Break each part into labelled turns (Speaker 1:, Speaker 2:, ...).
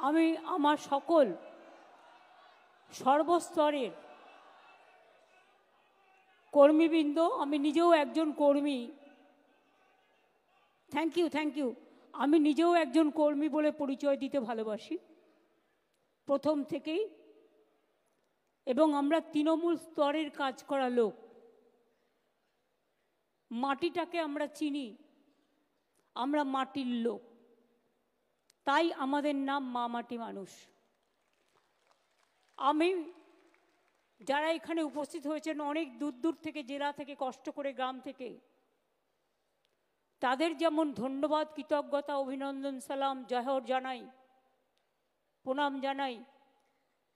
Speaker 1: আমি আমার সকল সর্বস্তরের কর্মীবৃন্দ, আমি নিজেও একজন কর্মী, থ্যাংক ইউ, আমি নিজেও একজন কর্মী বলে পরিচয় দিতে ভালোবাসি প্রথম থেকেই, এবং আমরা তৃণমূল স্তরের কাজ করা লোক, মাটিটাকে আমরা চিনি, আমরা মাটির লোক, তাই আমাদের নাম মা মাটি মানুষ। আমি যারা এখানে উপস্থিত হয়েছেন অনেক দূর দূর থেকে, জেলা থেকে, কষ্ট করে গ্রাম থেকে, তাদের যেমন ধন্যবাদ, কৃতজ্ঞতা, অভিনন্দন, সালাম, জয়হর জানাই, প্রণাম জানাই,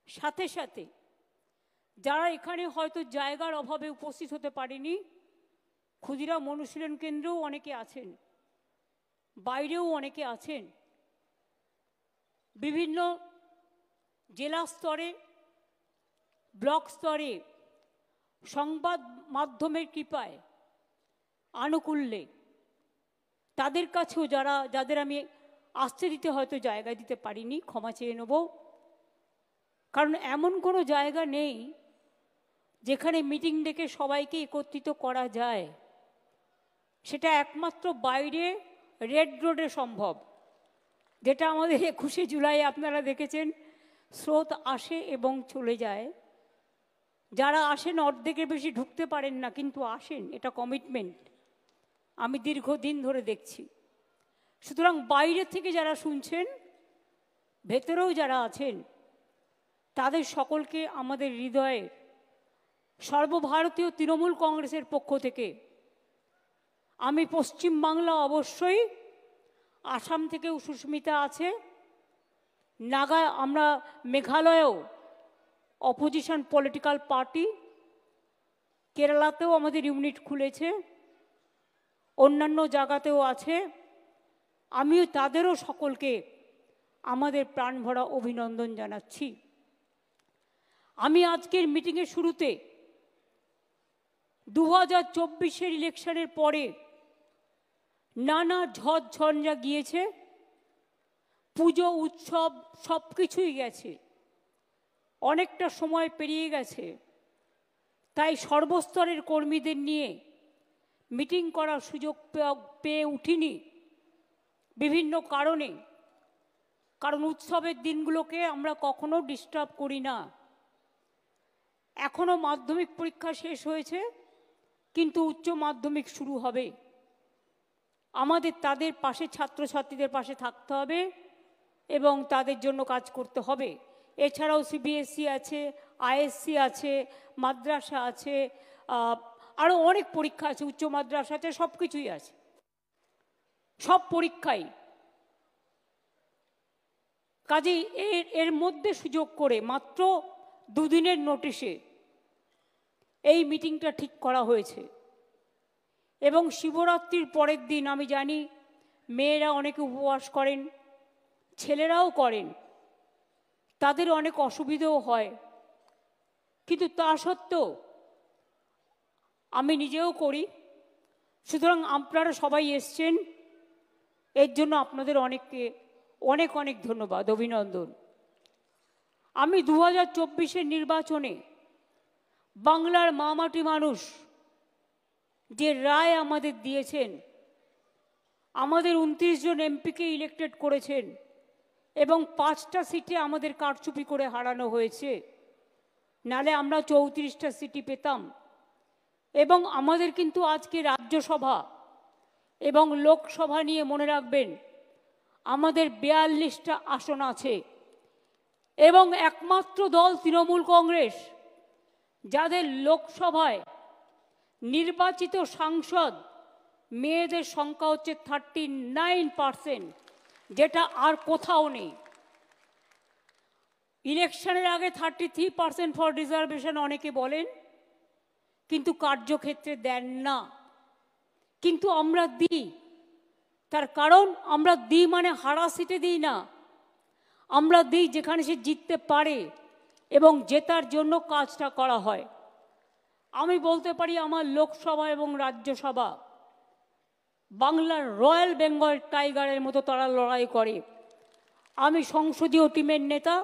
Speaker 1: সাথে সাথে যারা এখানে হয়তো জায়গার অভাবে উপস্থিত হতে পারেনি, ক্ষুদিরাম অনুশীলন কেন্দ্রেও অনেকে আছেন, বাইরেও অনেকে আছেন, বিভিন্ন জেলা স্তরে, ব্লক স্তরে সংবাদ মাধ্যমের কৃপায়, আনুকূল্যে, তাদের কাছেও যাদের আমি আসতে দিতে হয়তো জায়গা দিতে পারিনি, ক্ষমা চেয়ে নেব। কারণ এমন কোনো জায়গা নেই যেখানে মিটিং ডেকে সবাইকে একত্রিত করা যায়, সেটা একমাত্র বাইরে রেড রোডে সম্ভব, যেটা আমাদের 21শে জুলাই আপনারা দেখেছেন, স্রোত আসে এবং চলে যায়, যারা আসেন অর্ধেকের বেশি ঢুকতে পারেন না, কিন্তু আসেন, এটা কমিটমেন্ট, আমি দীর্ঘদিন ধরে দেখছি। সুতরাং বাইরে থেকে যারা শুনছেন, ভেতরেও যারা আছেন, তাদের সকলকে আমাদের হৃদয়ে সর্বভারতীয় তৃণমূল কংগ্রেসের পক্ষ থেকে, আমি পশ্চিমবাংলা অবশ্যই, আসাম থেকেও সুস্মিতা আছে, আমরা মেঘালয়েও অপোজিশন পলিটিক্যাল পার্টি, কেরালাতেও আমাদের ইউনিট খুলেছে, অন্যান্য জায়গাতেও আছে, আমিও তাদেরও সকলকে আমাদের প্রাণভরা অভিনন্দন জানাচ্ছি। আমি আজকের মিটিংয়ের শুরুতে 2024-এর ইলেকশনের পরে নানা ঝড়ঝঞ্ঝা গিয়েছে, পুজো উৎসব সব কিছুই গেছে, অনেকটা সময় পেরিয়ে গেছে, তাই সর্বস্তরের কর্মীদের নিয়ে মিটিং করার সুযোগ পেয়ে উঠিনি বিভিন্ন কারণে। কারণ উৎসবের দিনগুলোকে আমরা কখনো ডিস্টার্ব করি না। এখনো মাধ্যমিক পরীক্ষা শেষ হয়েছে, কিন্তু উচ্চ মাধ্যমিক শুরু হবে, আমাদের তাদের পাশে, ছাত্রছাত্রীদের পাশে থাকতে হবে এবং তাদের জন্য কাজ করতে হবে। এছাড়াও সিবিএসসি আছে, আইএসসি আছে, মাদ্রাসা আছে, আরও অনেক পরীক্ষা আছে, উচ্চ মাদ্রাসা আছে, সব কিছুই আছে, সব পরীক্ষাই। কাজেই এর মধ্যে সুযোগ করে মাত্র 2 দিনের নোটিশে এই মিটিংটা ঠিক করা হয়েছে। এবং শিবরাত্রির পরের দিন আমি জানি মেয়েরা অনেকে উপবাস করেন, ছেলেরাও করেন, তাদের অনেক অসুবিধাও হয়, কিন্তু তা সত্ত্বেও আমি নিজেও করি। সুতরাং আপনারা সবাই এসছেন, এর জন্য আপনাদের অনেককে অনেক অনেক ধন্যবাদ, অভিনন্দন। আমি 2024-এর নির্বাচনে বাংলার মা মাটি মানুষ যে রায় আমাদের দিয়েছেন, আমাদের 29 জন এমপিকে ইলেক্টেড করেছেন এবং 5টা সিটে আমাদের কারচুপি করে হারানো হয়েছে, নালে আমরা 34টা সিটি পেতাম। এবং আমাদের কিন্তু আজকে রাজ্যসভা এবং লোকসভা নিয়ে মনে রাখবেন আমাদের 42টা আসন আছে, এবং একমাত্র দল তৃণমূল কংগ্রেস যাদের লোকসভায় নির্বাচিত সাংসদ মেয়েদের সংখ্যা হচ্ছে 39%, যেটা আর কোথাও নেই। ইলেকশনের আগে 33% ফর রিজার্ভেশন অনেকে বলেন, কিন্তু কার্যক্ষেত্রে দেন না, কিন্তু আমরা দিই। তার কারণ আমরা দিই মানে হারা সিটে দিই না, আমরা দিই যেখানে সে জিততে পারে এবং জেতার জন্য কাজটা করা হয়। আমি বলতে পারি আমার লোকসভা এবং রাজ্যসভা বাংলার রয়্যাল বেঙ্গল টাইগারের মতো তারা লড়াই করে। আমি সংসদীয় টিমের নেতা,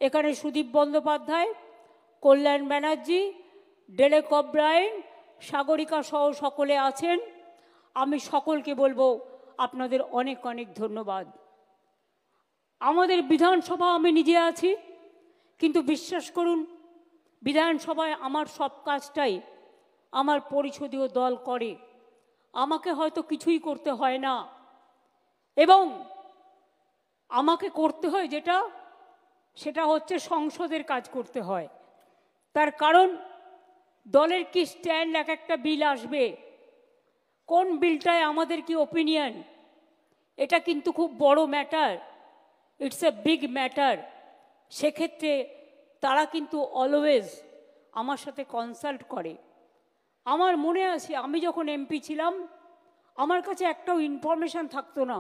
Speaker 1: এখানে সুদীপ বন্দ্যোপাধ্যায়, কল্যাণ ব্যানার্জি, ডেরেক ওব্রায়েন, সাগরিকা সহ সকলে আছেন। আমি সকলকে বলবো আপনাদের অনেক অনেক ধন্যবাদ। আমাদের বিধানসভা আমি নিজে আছি, কিন্তু বিশ্বাস করুন বিধানসভায় আমার সব কাজটাই আমার পরিষদীয় দল করে। আমাকে হয়তো কিছুই করতে হয় না, এবং আমাকে করতে হয় যেটা, সেটা হচ্ছে সংসদের কাজ করতে হয়। তার কারণ দলের কি স্ট্যান্ড, এক একটা বিল আসবে, কোন বিলটায় আমাদের কি ওপিনিয়ন, এটা কিন্তু খুব বড় matter, it's a big matter. সেক্ষেত্রে তারা কিন্তু অলওয়েজ আমার সাথে কনসাল্ট করে। আমার মনে আছে আমি যখন এমপি ছিলাম, আমার কাছে একটাও ইনফরমেশান থাকতো না,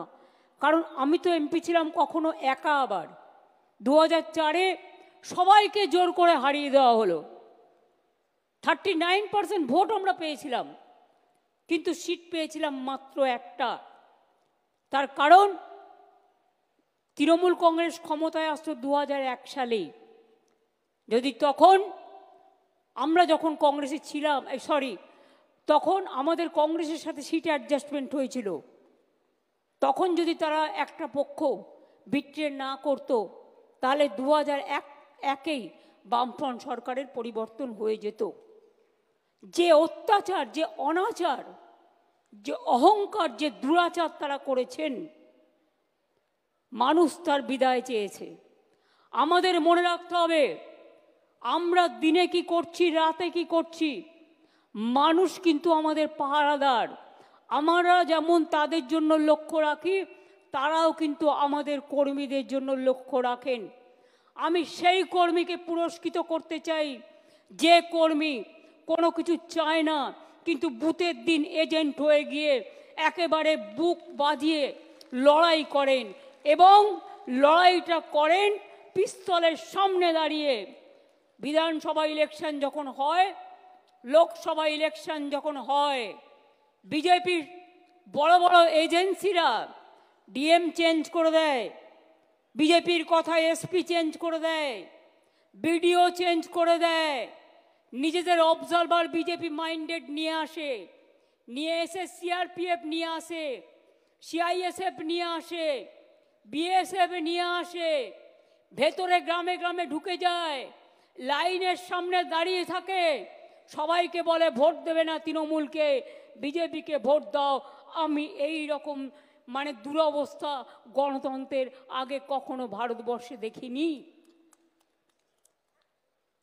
Speaker 1: কারণ আমি তো এমপি ছিলাম কখনো একা। আবার 2004-এ সবাইকে জোর করে হারিয়ে দেওয়া হলো। 39% ভোট আমরা পেয়েছিলাম, কিন্তু সিট পেয়েছিলাম মাত্র একটা। তার কারণ তৃণমূল কংগ্রেস ক্ষমতায় আসতো 2001 সালে। যদি তখন আমরা যখন কংগ্রেসে ছিলাম, তখন আমাদের কংগ্রেসের সাথে সিট অ্যাডজাস্টমেন্ট হয়েছিল, তখন যদি তারা একটা পক্ষ বিট্রে না করত, তাহলে 2001-এই বামফ্রন্ট সরকারের পরিবর্তন হয়ে যেত। যে অত্যাচার, যে অনাচার, যে অহংকার, যে দুরাচার তারা করেছেন, মানুষ তার বিদায় চেয়েছে। আমাদের মনে রাখতে হবে, আমরা দিনে কি করছি, রাতে কি করছি, মানুষ কিন্তু আমাদের পাহারাদার। আমরা যেমন তাদের জন্য লক্ষ্য রাখি, তারাও কিন্তু আমাদের কর্মীদের জন্য লক্ষ্য রাখেন। আমি সেই কর্মীকে পুরস্কৃত করতে চাই যে কর্মী কোনো কিছু চায় না, কিন্তু বুথের দিন এজেন্ট হয়ে গিয়ে একেবারে বুক বাজিয়ে লড়াই করেন, এবং লড়াইটা করেন পিস্তলের সামনে দাঁড়িয়ে। বিধানসভা ইলেকশন যখন হয়, লোকসভা ইলেকশন যখন হয়, বিজেপির বড় বড় এজেন্সিরা ডিএম চেঞ্জ করে দেয়, বিজেপির কথায় এসপি চেঞ্জ করে দেয়, বিডিও চেঞ্জ করে দেয়, নিজেদের অবজারভার বিজেপি মাইন্ডেড নিয়ে আসে, নিয়ে এসে সিআরপিএফ নিয়ে আসে, সিআইএসএফ নিয়ে আসে, বিএসএফ নিয়ে আসে, ভেতরে গ্রামে গ্রামে ঢুকে যায়, লাইনের সামনে দাঁড়িয়ে থাকে, সবাইকে বলে ভোট দেবে না তৃণমূলকে, বিজেপিকে ভোট দাও। আমি এই রকম দুরবস্থা গণতন্ত্রের আগে কখনো ভারতবর্ষে দেখিনি।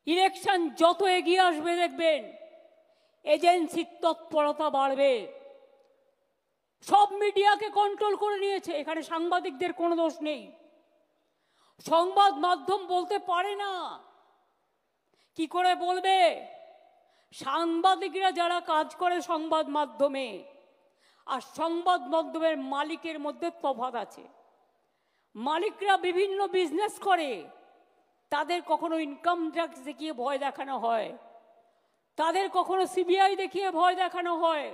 Speaker 1: ইলেকশন যত এগিয়ে আসবে দেখবেন এজেন্সির তৎপরতা বাড়বে। সব মিডিয়াকে কন্ট্রোল করে নিয়েছে, এখানে সাংবাদিকদের কোনো দোষ নেই। সংবাদ মাধ্যম বলতে পারে না, কি করে বলবে? সাংবাদিকরা যারা কাজ করে সংবাদ মাধ্যমে আর সংবাদ মাধ্যমের মালিকের মধ্যে তফাৎ আছে। মালিকরা বিভিন্ন বিজনেস করে, তাদের কখনো ইনকাম ট্যাক্স দেখিয়ে ভয় দেখানো হয়, তাদের কখনো সিবিআই দেখিয়ে ভয় দেখানো হয়,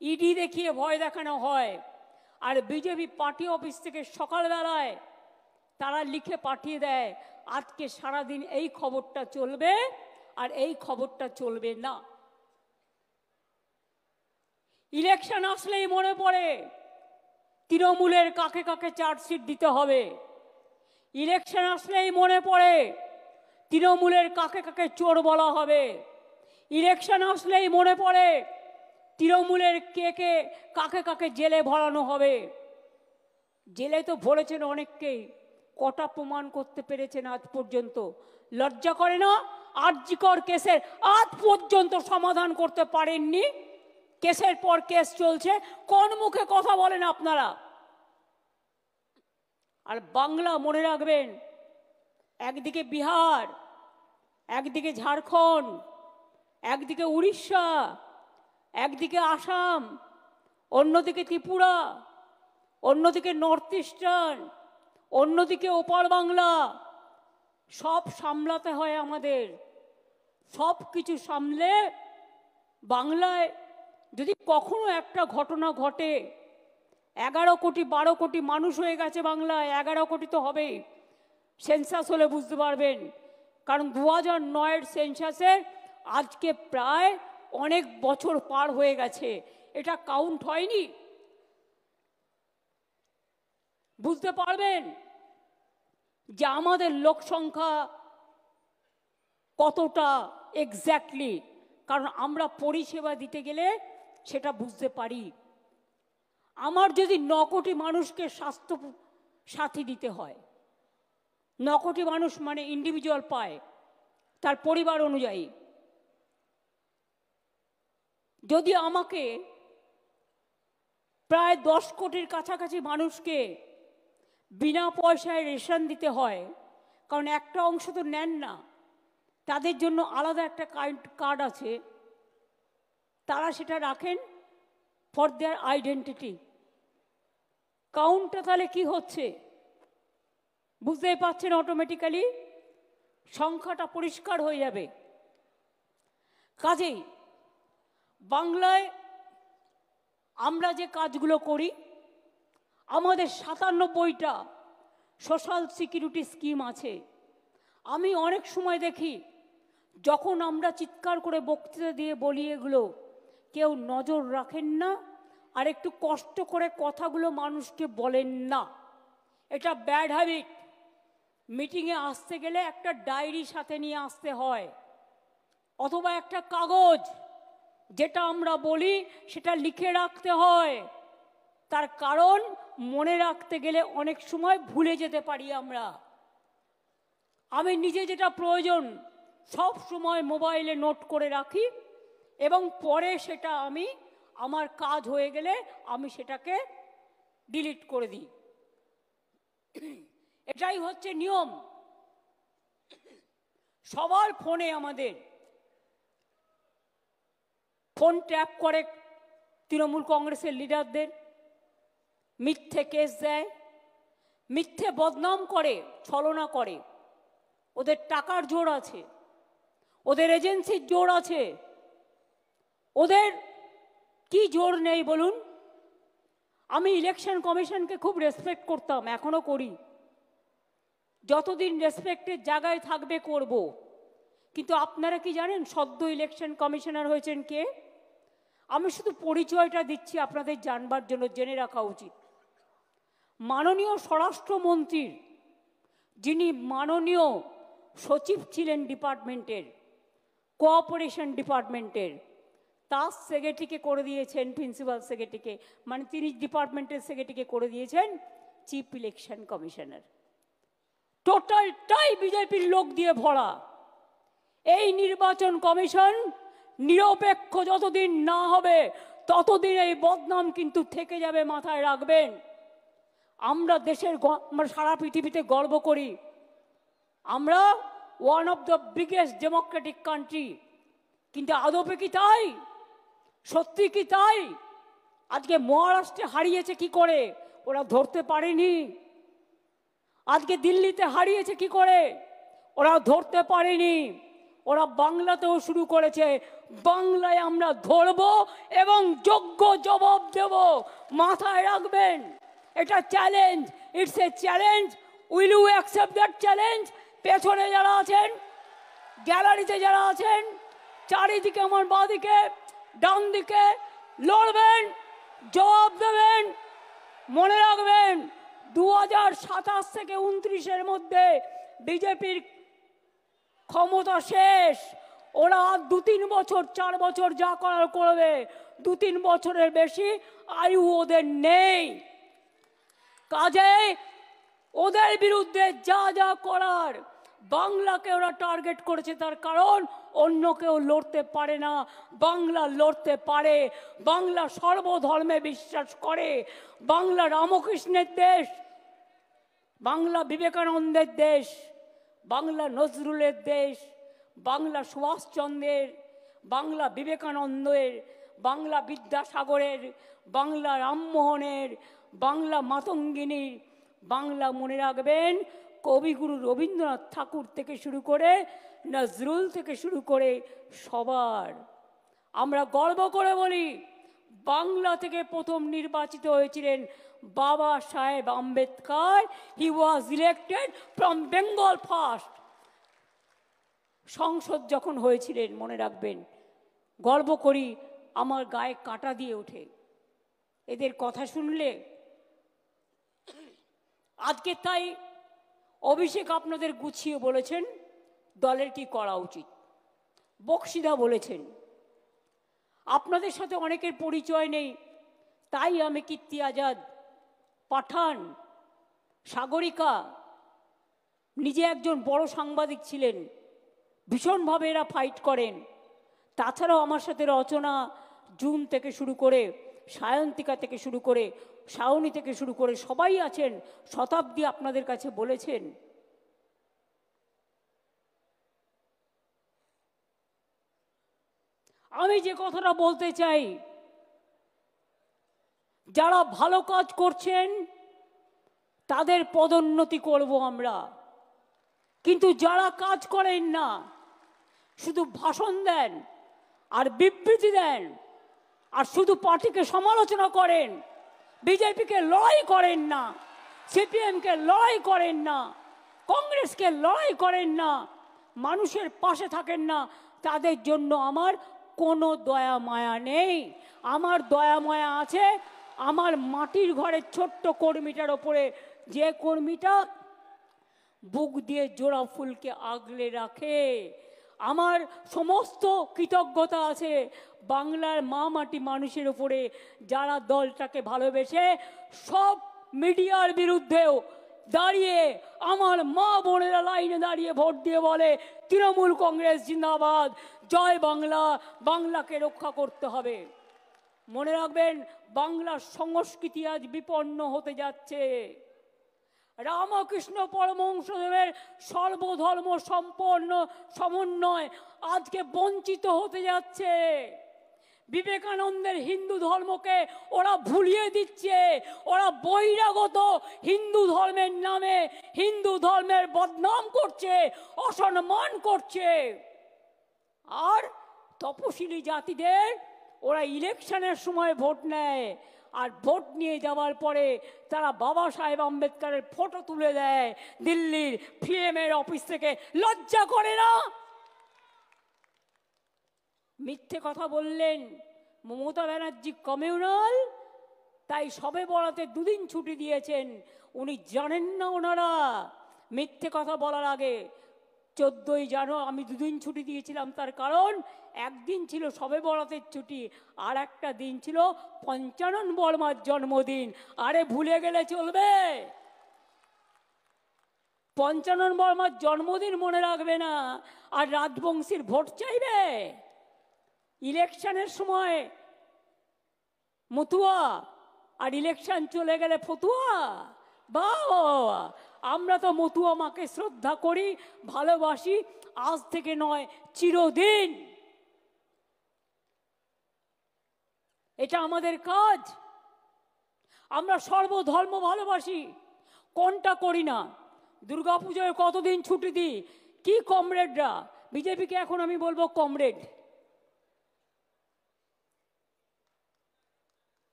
Speaker 1: ইডি দেখিয়ে ভয় দেখানো হয়। আর বিজেপি পার্টি অফিস থেকে সকালবেলায় তারা লিখে পাঠিয়ে দেয়, আজকে সারাদিন এই খবরটা চলবে আর এই খবরটা চলবে না। ইলেকশন আসলেই মনে পড়ে তৃণমূলের কাকে কাকে চার্জশিট দিতে হবে। ইলেকশন আসলেই মনে পড়ে তৃণমূলের কাকে কাকে চোর বলা হবে। ইলেকশন আসলেই মনে পড়ে তৃণমূলের কাকে কাকে জেলে ভরানো হবে। জেলে তো ভরেছেন অনেককেই, কটা প্রমাণ করতে পেরেছেন আজ পর্যন্ত? লজ্জা করে না? আরজিকর কেসের আজ পর্যন্ত সমাধান করতে পারেননি, কেসের পর কেস চলছে, কোন মুখে কথা বলেন আপনারা? আর বাংলা মনে রাখবেন, একদিকে বিহার, একদিকে ঝাড়খণ্ড, একদিকে উড়িষ্যা, একদিকে আসাম, অন্যদিকে ত্রিপুরা, অন্যদিকে নর্থ ইস্টার্ন, অন্যদিকে ওপার বাংলা। সব সামলাতে হয় আমাদের। সব কিছু সামলে বাংলায় যদি কখনো একটা ঘটনা ঘটে, 11 কোটি 12 কোটি মানুষ হয়ে গেছে বাংলায়, 11 কোটি তো হবেই, সেন্সাস হলে বুঝতে পারবেন। কারণ 2009-এর সেন্সাসের আজকে প্রায় অনেক বছর পার হয়ে গেছে, এটা কাউন্ট হয়নি। বুঝতে পারবেন যে আমাদের লোক সংখ্যা কতটা এক্স্যাক্টলি, কারণ আমরা পরিষেবা দিতে গেলে সেটা বুঝতে পারি। আমার যদি 9 কোটি মানুষকে স্বাস্থ্য সাথী দিতে হয়, 9 কোটি মানুষ মানে ইন্ডিভিজুয়াল পায় তার পরিবার অনুযায়ী, যদি আমাকে প্রায় 10 কোটির কাছাকাছি মানুষকে বিনা পয়সায় রেশন দিতে হয়, কারণ একটা অংশ তো নেন না, তাদের জন্য আলাদা একটা কার্ড আছে, তারা সেটা রাখেন ফর দেয়ার আইডেন্টিটি। কাউন্টটা তাহলে কি হচ্ছে বুঝতেই পারছেন, অটোমেটিক্যালি সংখ্যাটা পরিষ্কার হয়ে যাবে। কাজেই বাংলায় আমরা যে কাজগুলো করি, আমাদের 97টা সোশ্যাল সিকিউরিটি স্কিম আছে। আমি অনেক সময় দেখি যখন আমরা চিৎকার করে বক্তৃতা দিয়ে বলি এগুলো, কেউ নজর রাখেন না আর একটু কষ্ট করে কথাগুলো মানুষকে বলেন না। এটা ব্যাড হ্যাবিট। মিটিংয়ে আসতে গেলে একটা ডায়েরি সাথে নিয়ে আসতে হয়, অথবা একটা কাগজ, যেটা আমরা বলি সেটা লিখে রাখতে হয়। তার কারণ মনে রাখতে গেলে অনেক সময় ভুলে যেতে পারি আমরা। আমি নিজে যেটা প্রয়োজন সব সময় মোবাইলে নোট করে রাখি, এবং পরে সেটা আমি আমার কাজ হয়ে গেলে আমি সেটাকে ডিলিট করে দিই। এটাই হচ্ছে নিয়ম। সবার ফোনে আমাদের ফোন ট্যাপ করে তৃণমূল কংগ্রেসের লিডারদের, মিথ্যে কেস দেয়, মিথ্যে বদনাম করে, ছলনা করে। ওদের টাকার জোর আছে, ওদের এজেন্সির জোর আছে, ওদের কি জোর নেই বলুন? আমি ইলেকশন কমিশনকে খুব রেসপেক্ট করতাম, এখনো করি। যতদিন রেসপেক্টের জায়গায় থাকবে করব। কিন্তু আপনারা কি জানেন সদ্য ইলেকশন কমিশনার হয়েছেন কে? আমি শুধু পরিচয়টা দিচ্ছি আপনাদের জানবার জন্য, জেনে রাখা উচিত। মাননীয় স্বরাষ্ট্রমন্ত্রীর যিনি মাননীয় সচিব ছিলেন ডিপার্টমেন্টের, কোঅপারেশন ডিপার্টমেন্টের, তার সেক্রেটারিকে করে দিয়েছেন, প্রিন্সিপাল সেক্রেটারিকে, মানে তিনি ডিপার্টমেন্টের সেক্রেটারিকে করে দিয়েছেন চিফ ইলেকশন কমিশনার। টোটালটাই বিজেপির লোক দিয়ে ভরা। এই নির্বাচন কমিশন নিরপেক্ষ যতদিন না হবে ততদিন এই বদনাম কিন্তু থেকে যাবে, মাথায় রাখবেন। আমরা দেশের, আমরা সারা পৃথিবীতে গর্ব করি, আমরা one of the biggest Democratic country. কিন্তু আদপে কি তাই? সত্যি কি তাই? আজকে মহারাষ্ট্রে হারিয়েছে কি করে? ওরা ধরতে পারেনি। আজকে দিল্লিতে হারিয়েছে কি করে? ওরা ধরতে পারেনি। ওরা বাংলাতেও শুরু করেছে, বাংলায় আমরা ধরব এবং যোগ্য জবাব দেব, মাথায় রাখবেন। এটা challenge, it's a challenge. Will you accept that challenge? পেছনে যারা আছেন, গ্যালারিতে যারা আছেন, চারিদিকে আমার বাঁদিকে ডান দিকে, লড়বেন, জবাব দেবেন। মনে রাখবেন 2027 থেকে 29-এর মধ্যে বিজেপির ক্ষমতা শেষ। ওরা 2-3 বছর 4 বছর যা করার করবে, 2-3 বছরের বেশি আয়ু ওদের নেই। কাজে ওদের বিরুদ্ধে যা যা করার, বাংলাকে ওরা টার্গেট করেছে, তার কারণ অন্য কেউ লড়তে পারে না, বাংলা লড়তে পারে। বাংলা সর্বধর্মে বিশ্বাস করে, বাংলা রামকৃষ্ণের দেশ, বাংলা বিবেকানন্দের দেশ, বাংলা নজরুলের দেশ, বাংলা সুভাষচন্দ্রের, বাংলা বিবেকানন্দের, বাংলা বিদ্যাসাগরের, বাংলা রামমোহনের, বাংলা মাতঙ্গিনীর, বাংলা মনে রাখবেন কবিগুরু রবীন্দ্রনাথ ঠাকুর থেকে শুরু করে নজরুল থেকে শুরু করে সবার। আমরা গর্ব করে বলি বাংলা থেকে প্রথম নির্বাচিত হয়েছিলেন Baba Saheb Ambedkar. He was elected from Bengal first. সংসদ যখন হয়েছিলেন, মনে রাখবেন, গর্ব করি, আমার গায়ে কাঁটা দিয়ে ওঠে এদের কথা শুনলে। আজকে তাই অভিষেক আপনাদের গুছিয়ে বলেছেন দলের কি করা উচিত। বক্সিদা বলেছেন, আপনাদের সাথে অনেকের পরিচয় নেই, তাই আমি কীর্তি আজাদ, পাঠান, সাগরিকা, নিজে একজন বড় সাংবাদিক ছিলেন, ভীষণভাবে এরা ফাইট করেন। তাছাড়াও আমার সাথে রচনা, জুন থেকে শুরু করে, সায়ন্তিকা থেকে শুরু করে, শাওনি থেকে শুরু করে সবাই আছেন। শতাব্দী আপনাদের কাছে বলেছেন। আমি যে কথাটা বলতে চাই, যারা ভালো কাজ করছেন তাদের পদোন্নতি করব আমরা, কিন্তু যারা কাজ করেন না, শুধু ভাষণ দেন আর বিবৃতি দেন আর শুধু পার্টিকে সমালোচনা করেন, বিজেপিকে লড়াই করেন না, সিপিএমকে লড়াই করেন না, কংগ্রেসকে লড়াই করেন না, মানুষের পাশে থাকেন না, তাদের জন্য আমার কোনো দয়া মায়া নেই। আমার দয়া মায়া আছে আমার মাটির ঘরের ছোট্ট কর্মীটার ওপরে, যে কর্মীটা বুক দিয়ে জোড়া ফুলকে আগলে রাখে। আমার সমস্ত কৃতজ্ঞতা আছে বাংলার মা মাটি মানুষের উপরে, যারা দলটাকে ভালোবেসে সব মিডিয়ার বিরুদ্ধেও দাঁড়িয়ে আমার মা বোনেরা লাইনে দাঁড়িয়ে ভোট দিয়ে বলে তৃণমূল কংগ্রেস জিন্দাবাদ, জয় বাংলা, বাংলাকে রক্ষা করতে হবে। মনে রাখবেন, বাংলার সংস্কৃতি আজ বিপন্ন হতে যাচ্ছে। রামকৃষ্ণ পরমহংসদেবের সর্বধর্ম সম্পন্ন সমন্বয় আজকে বঞ্চিত হতে যাচ্ছে। বিবেকানন্দের হিন্দু ধর্মকে ওরা ভুলিয়ে দিচ্ছে। ওরা বহিরাগত হিন্দু ধর্মের নামে হিন্দু ধর্মের বদনাম করছে, অসম্মান করছে। আর তপশিলি জাতিদের ওরা ইলেকশনের সময় ভোট নেয়, আর ভোট নিয়ে যাওয়ার পরে তারা বাবা সাহেব আম্বেদকরের ফটো তুলে দেয় দিল্লির পিএমের অফিস থেকে। লজ্জা করে না? মিথ্যে কথা বললেন মমতা ব্যানার্জি কমিউনাল, তাই সবে বরাতে দুদিন ছুটি দিয়েছেন। উনি জানেন না ওনারা মিথ্যে কথা বলার আগে 14ই জানুয়ারি আমি দুদিন ছুটি দিয়েছিলাম, তার কারণ একদিন ছিল সবে বরাতের ছুটি, আর একটা দিন ছিল পঞ্চানন বর্মার জন্মদিন। আরে ভুলে গেলে চলবে? পঞ্চানন বর্মার জন্মদিন মনে রাখবে না আর রাজবংশীর ভোট চাইবে? ইলেকশনের সময় মতুয়া আর ইলেকশন চলে গেলে ফতুয়া। বাবা, আমরা তো মতুয়া মাকে শ্রদ্ধা করি, ভালোবাসি, আজ থেকে নয় চিরদিন। এটা আমাদের কাজ। আমরা সর্বধর্ম ভালোবাসি, কোনটা করি না? দুর্গাপুজোয় কতদিন ছুটি দিই? কি কমরেডরা, বিজেপিকে এখন আমি বলবো কমরেড,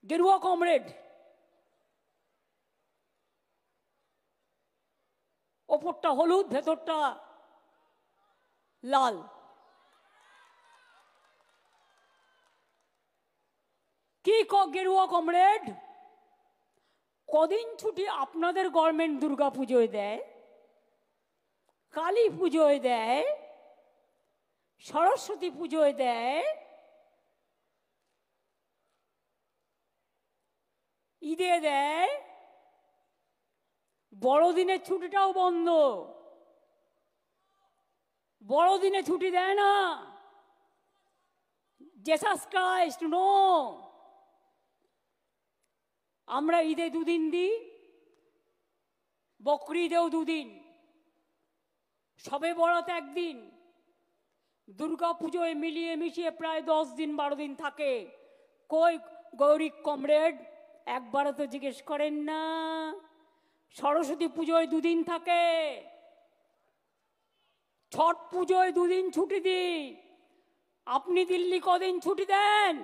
Speaker 1: গেরুয়া কমরেড, ওপরটা হলুদ ভেতরটা লাল। কি গেরুয়া কমরেড? কদিন ছুটি আপনাদের গভর্নমেন্ট দুর্গা পুজোয় দেয়, কালী পুজোয় দেয়, সরস্বতী পুজোয় দেয়, ঈদে দেয়, বড়দিনের ছুটিটাও বন্ধ। বড়দিনে ছুটি দেয় না। Jesus Christ no. আমরা ঈদে দুদিন দিই, বকরি ঈদেও দুদিন, সবে বরাত একদিন, দুর্গা পুজোয় মিলিয়ে মিশিয়ে প্রায় 10 দিন 12 দিন থাকে। কই গৌরী কমরেড? একবারও তো জিজ্ঞেস করেন না। সরস্বতী পুজোয় 2 দিন থাকে, ছট পুজোয় 2 দিন ছুটি দিই। আপনি দিল্লি কদিন ছুটি দেন?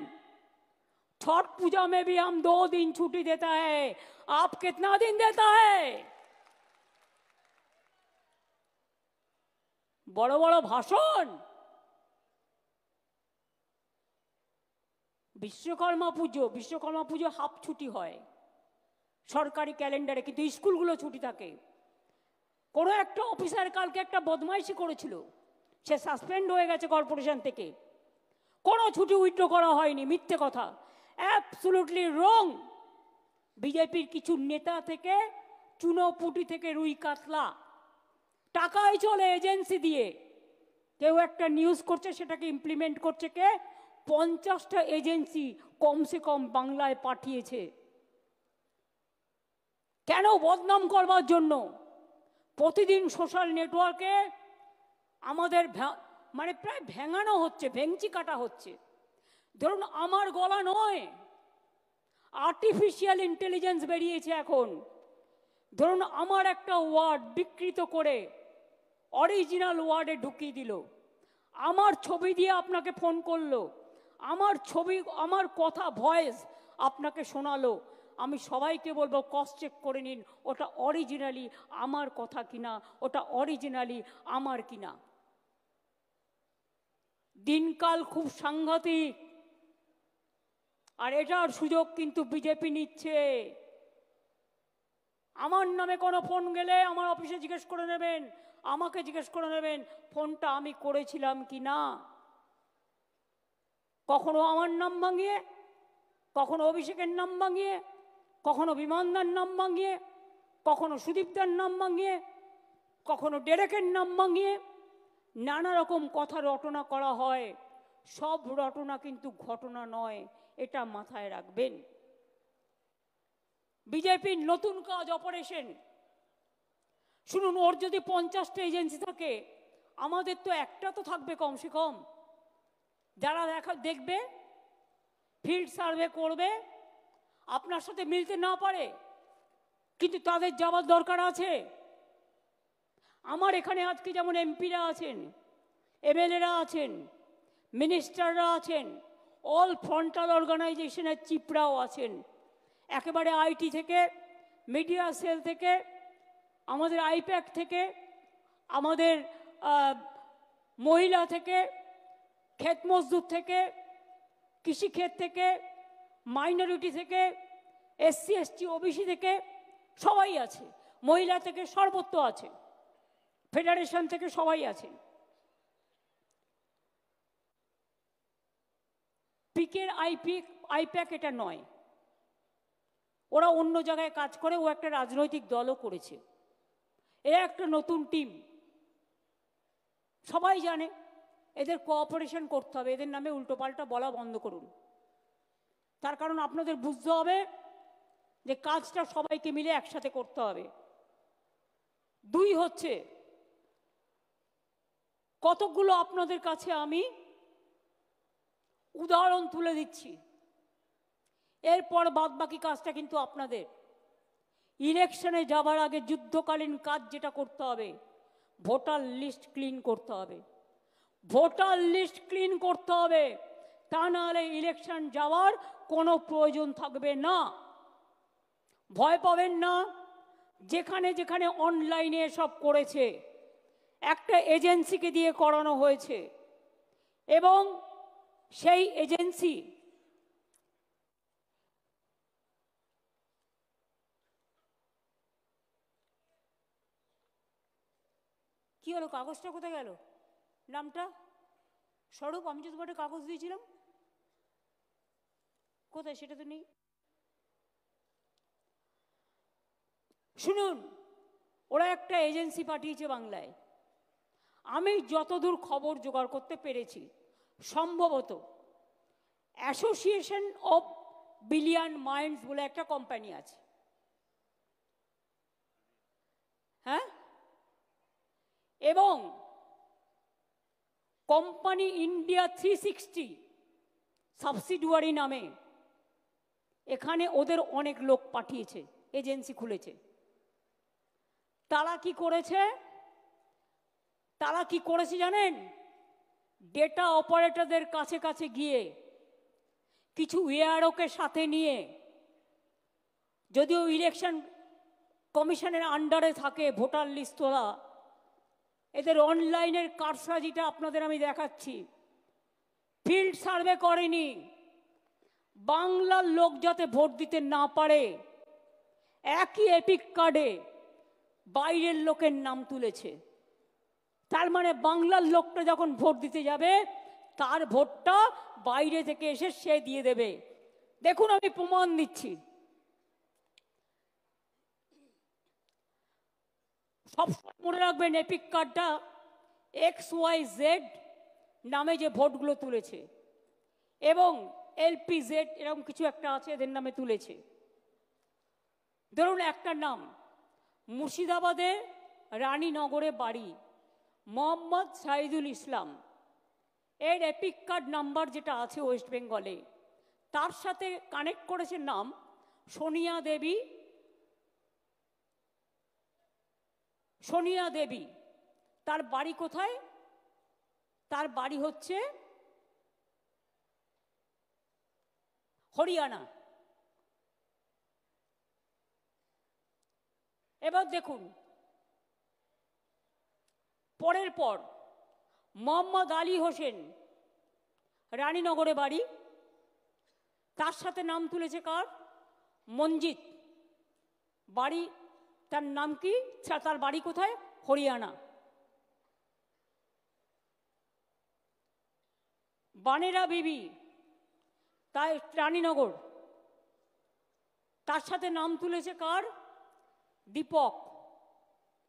Speaker 1: छठ पूजा में भी हम 2 दिन छुट्टी देता है, आप कितना दिन देता है? বড় বড় ভাষণ। বিশ্বকর্মা পুজো হাফ ছুটি হয় সরকারি ক্যালেন্ডারে, কিন্তু স্কুলগুলো ছুটি থাকে। কোনো একটা অফিসার কালকে একটা বদমাইশি করেছিল, সে সাসপেন্ড হয়ে গেছে কর্পোরেশন থেকে, কোনো ছুটি উইথড্র করা হয়নি। মিথ্যে কথা, অ্যাবসলিউটলি রং। বিজেপির কিছু নেতা থেকে চুনোপুটি থেকে রুই কাতলা টাকায় চলে এজেন্সি দিয়ে। কেউ একটা নিউজ করছে, সেটাকে ইমপ্লিমেন্ট করছে কে? 50টা এজেন্সি কমসে কম বাংলায় পাঠিয়েছে। কেন? বদনাম করবার জন্য। প্রতিদিন সোশ্যাল নেটওয়ার্কে আমাদের মানে প্রায় ভেঙানো হচ্ছে, ভেঙচি কাটা হচ্ছে। ধরুন আমার গলা নয়, আর্টিফিশিয়াল ইন্টেলিজেন্স বেরিয়েছে এখন। ধরুন আমার একটা ওয়ার্ড বিকৃত করে অরিজিনাল ওয়ার্ডে ঢুকিয়ে দিল, আমার ছবি দিয়ে আপনাকে ফোন করলো, আমার ছবি, আমার কথা ভয়েস আপনাকে শোনালো। আমি সবাইকে বলবো ক্রস চেক করে নিন, ওটা অরিজিনালি আমার কথা কিনা, ওটা অরিজিনালি আমার কিনা। দিনকাল খুব সাংঘাতিক, আর এটার সুযোগ কিন্তু বিজেপি নিচ্ছে। আমার নামে কোনো ফোন গেলে আমার অফিসে জিজ্ঞেস করে নেবেন, আমাকে জিজ্ঞেস করে নেবেন ফোনটা আমি করেছিলাম কি না। কখনো আমার নাম ভাঙিয়ে, কখনো অভিষেকের নাম ভাঙিয়ে, কখনো বিমানদার নাম ভাঙিয়ে, কখনো সুদীপদার নাম ভাঙিয়ে, কখনো ডেরেকের নাম ভাঙিয়ে নানা রকম কথা রটনা করা হয়। সব রটনা কিন্তু ঘটনা নয়, এটা মাথায় রাখবেন। বিজেপির নতুন কাজ অপারেশন। শুনুন, ওর যদি 50টা এজেন্সি থাকে, আমাদের তো একটা তো থাকবে কমসে কম, যারা দেখবে, ফিল্ড সার্ভে করবে। আপনার সাথে মিলতে না পারে, কিন্তু তাদের যাওয়ার দরকার আছে। আমার এখানে আজকে যেমন এমপিরা আছেন, এমএলএরা আছেন, মিনিস্টাররা আছেন, অল ফ্রন্টাল অর্গানাইজেশনের চিফরাও আছেন। একেবারে আইটি থেকে, মিডিয়া সেল থেকে, আমাদের আইপ্যাক থেকে, আমাদের মহিলা থেকে, ক্ষেত মজদুর থেকে, কৃষিক্ষেত থেকে, মাইনরিটি থেকে, এসসি এসটি ওবিসি থেকে সবাই আছে, মহিলা থেকে সর্বত্র আছে, ফেডারেশন থেকে সবাই আছে। পিকের আইপ্যাক এটা নয়, ওরা অন্য জায়গায় কাজ করে, ও একটা রাজনৈতিক দলও করেছে। এরা একটা নতুন টিম, সবাই জানে। এদের কোঅপারেশন করতে হবে, এদের নামে উল্টোপাল্টা বলা বন্ধ করুন। তার কারণ আপনাদের বুঝতে হবে যে কাজটা সবাইকে মিলে একসাথে করতে হবে। 2 হচ্ছে, কতকগুলো আপনাদের কাছে আমি উদাহরণ তুলে দিচ্ছি, এরপর বাদ বাকি কাজটা কিন্তু আপনাদের। ইলেকশনে যাবার আগে যুদ্ধকালীন কাজ যেটা করতে হবে, ভোটার লিস্ট ক্লিন করতে হবে। ভোটার লিস্ট ক্লিন করতে হবে, তা নাহলে ইলেকশন যাওয়ার কোনো প্রয়োজন থাকবে না। ভয় পাবেন না। যেখানে যেখানে অনলাইনে সব করেছে, একটা এজেন্সিকে দিয়ে করানো হয়েছে, এবং সেই এজেন্সি কি হলো? কাগজটা কোথায় গেল? নামটা স্বরূপ, আমি যে তোমাকে কাগজ দিয়েছিলাম, কোথায় সেটা তো নেই। শুনুন, ওরা একটা এজেন্সি পাঠিয়েছে বাংলায়। আমি যতদূর খবর জোগাড় করতে পেরেছি, সম্ভবত অ্যাসোসিয়েশন অফ বিলিয়ন মাইন্ডস বলে একটা কোম্পানি আছে। হ্যাঁ, এবং কোম্পানি ইন্ডিয়া 360 সাবসিডিয়ারি নামে এখানে ওদের অনেক লোক পাঠিয়েছে, এজেন্সি খুলেছে। তারা কি করেছে? তারা কি করেছে জানেন? ডেটা অপারেটরদের কাছে কাছে গিয়ে কিছু এআরওকে সাথে নিয়ে, যদিও ইলেকশন কমিশনের আন্ডারে থাকে ভোটার লিস্ট তোলা, এদের অনলাইনের কারসাজিটা আপনাদের আমি দেখাচ্ছি। ফিল্ড সার্ভে করেনি, বাংলার লোক যাতে ভোট দিতে না পারে একই এপিক কার্ডে বাইরের লোকের নাম তুলেছে। তার মানে বাংলার লোকটা যখন ভোট দিতে যাবে তার ভোটটা বাইরে থেকে এসে সে দিয়ে দেবে। দেখুন আমি প্রমাণ দিচ্ছি। সব মনে রাখবেন এপিক কার্ডটা XYZ নামে যে ভোটগুলো তুলেছে এবং LPZ এরকম কিছু একটা আছে এদের নামে তুলেছে। ধরুন একটা নাম মুর্শিদাবাদে রানীনগরে বাড়ি মোহাম্মদ সাইদুল ইসলাম, এর এপিক কার্ড নাম্বার যেটা আছে ওয়েস্ট বেঙ্গলে, তার সাথে কানেক্ট করেছে নাম সোনিয়া দেবী। সোনিয়া দেবী তার বাড়ি কোথায়? তার বাড়ি হচ্ছে হরিয়ানা। এবার দেখুন পরের পর মোহাম্মদ আলী হোসেন রানীনগরে বাড়ি, তার সাথে নাম তুলেছে কার? মঞ্জিত। বাড়ি তার নাম কি? তার বাড়ি কোথায়? হরিয়ানা। বানেরা বিবি তাই রানীনগর, তার সাথে নাম তুলেছে কার? দীপক।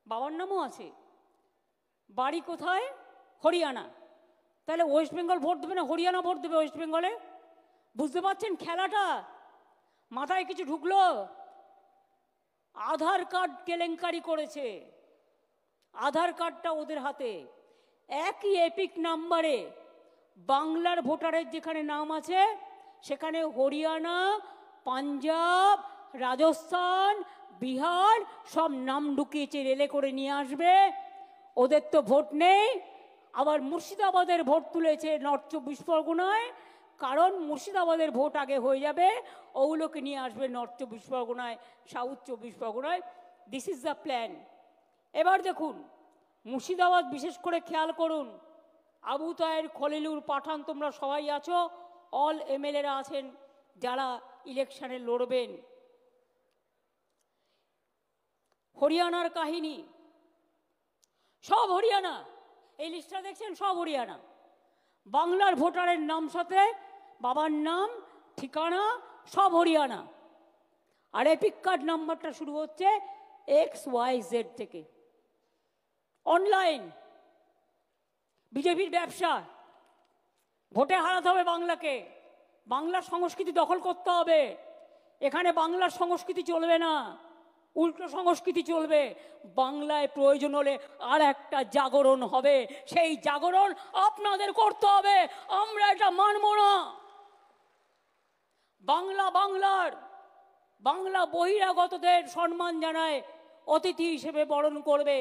Speaker 1: বাবার নামও আছে, বাড়ি কোথায়? হরিয়ানা। তাহলে ওয়েস্ট বেঙ্গল ভোট দেবে না হরিয়ানা ভোট দেবে ওয়েস্ট বেঙ্গলে? বুঝতে পারছেন খেলাটা? মাথায় কিছু ঢুকলো? আধার কার্ড কেলেঙ্কারি করেছে, আধার কার্ডটা ওদের হাতে। একই এপিক নাম্বারে বাংলার ভোটারের যেখানে নাম আছে সেখানে হরিয়ানা, পাঞ্জাব, রাজস্থান, বিহার সব নাম ঢুকিয়েছে, রেলে করে নিয়ে আসবে। ওদের তো ভোট নেই। আবার মুর্শিদাবাদের ভোট তুলেছে নর্থ 24 পরগনায়, কারণ মুর্শিদাবাদের ভোট আগে হয়ে যাবে, ওগুলোকে নিয়ে আসবে নর্থ 24 পরগনায়, সাউথ 24 পরগনায়। This is the plan. এবার দেখুন মুর্শিদাবাদ বিশেষ করে খেয়াল করুন। আবু তাহের, খলিলুর, পাঠান তোমরা সবাই আছো, অল MLA-রা আছেন যারা ইলেকশনে লড়বেন। হরিয়ানার কাহিনী সব হরিয়ানা, এই লিস্টটা দেখছেন সব হরিয়ানা। বাংলার ভোটারের নাম সাথে বাবার নাম, ঠিকানা সব হরিয়ানা। আর এপিক কার্ড নাম্বারটা শুরু হচ্ছে XYZ থেকে। অনলাইন বিজেপির ব্যবসা। ভোটে হারাতে হবে বাংলাকে, বাংলার সংস্কৃতি দখল করতে হবে। এখানে বাংলার সংস্কৃতি চলবে না, উল্টো সংস্কৃতি চলবে। বাংলায় প্রয়োজন হলে আর একটা জাগরণ হবে, সেই জাগরণ আপনাদের করতে হবে। আমরা এটা মানব না। বাংলা বাংলার, বাংলা বহিরাগতদের সম্মান জানায়, অতিথি হিসেবে বরণ করবে,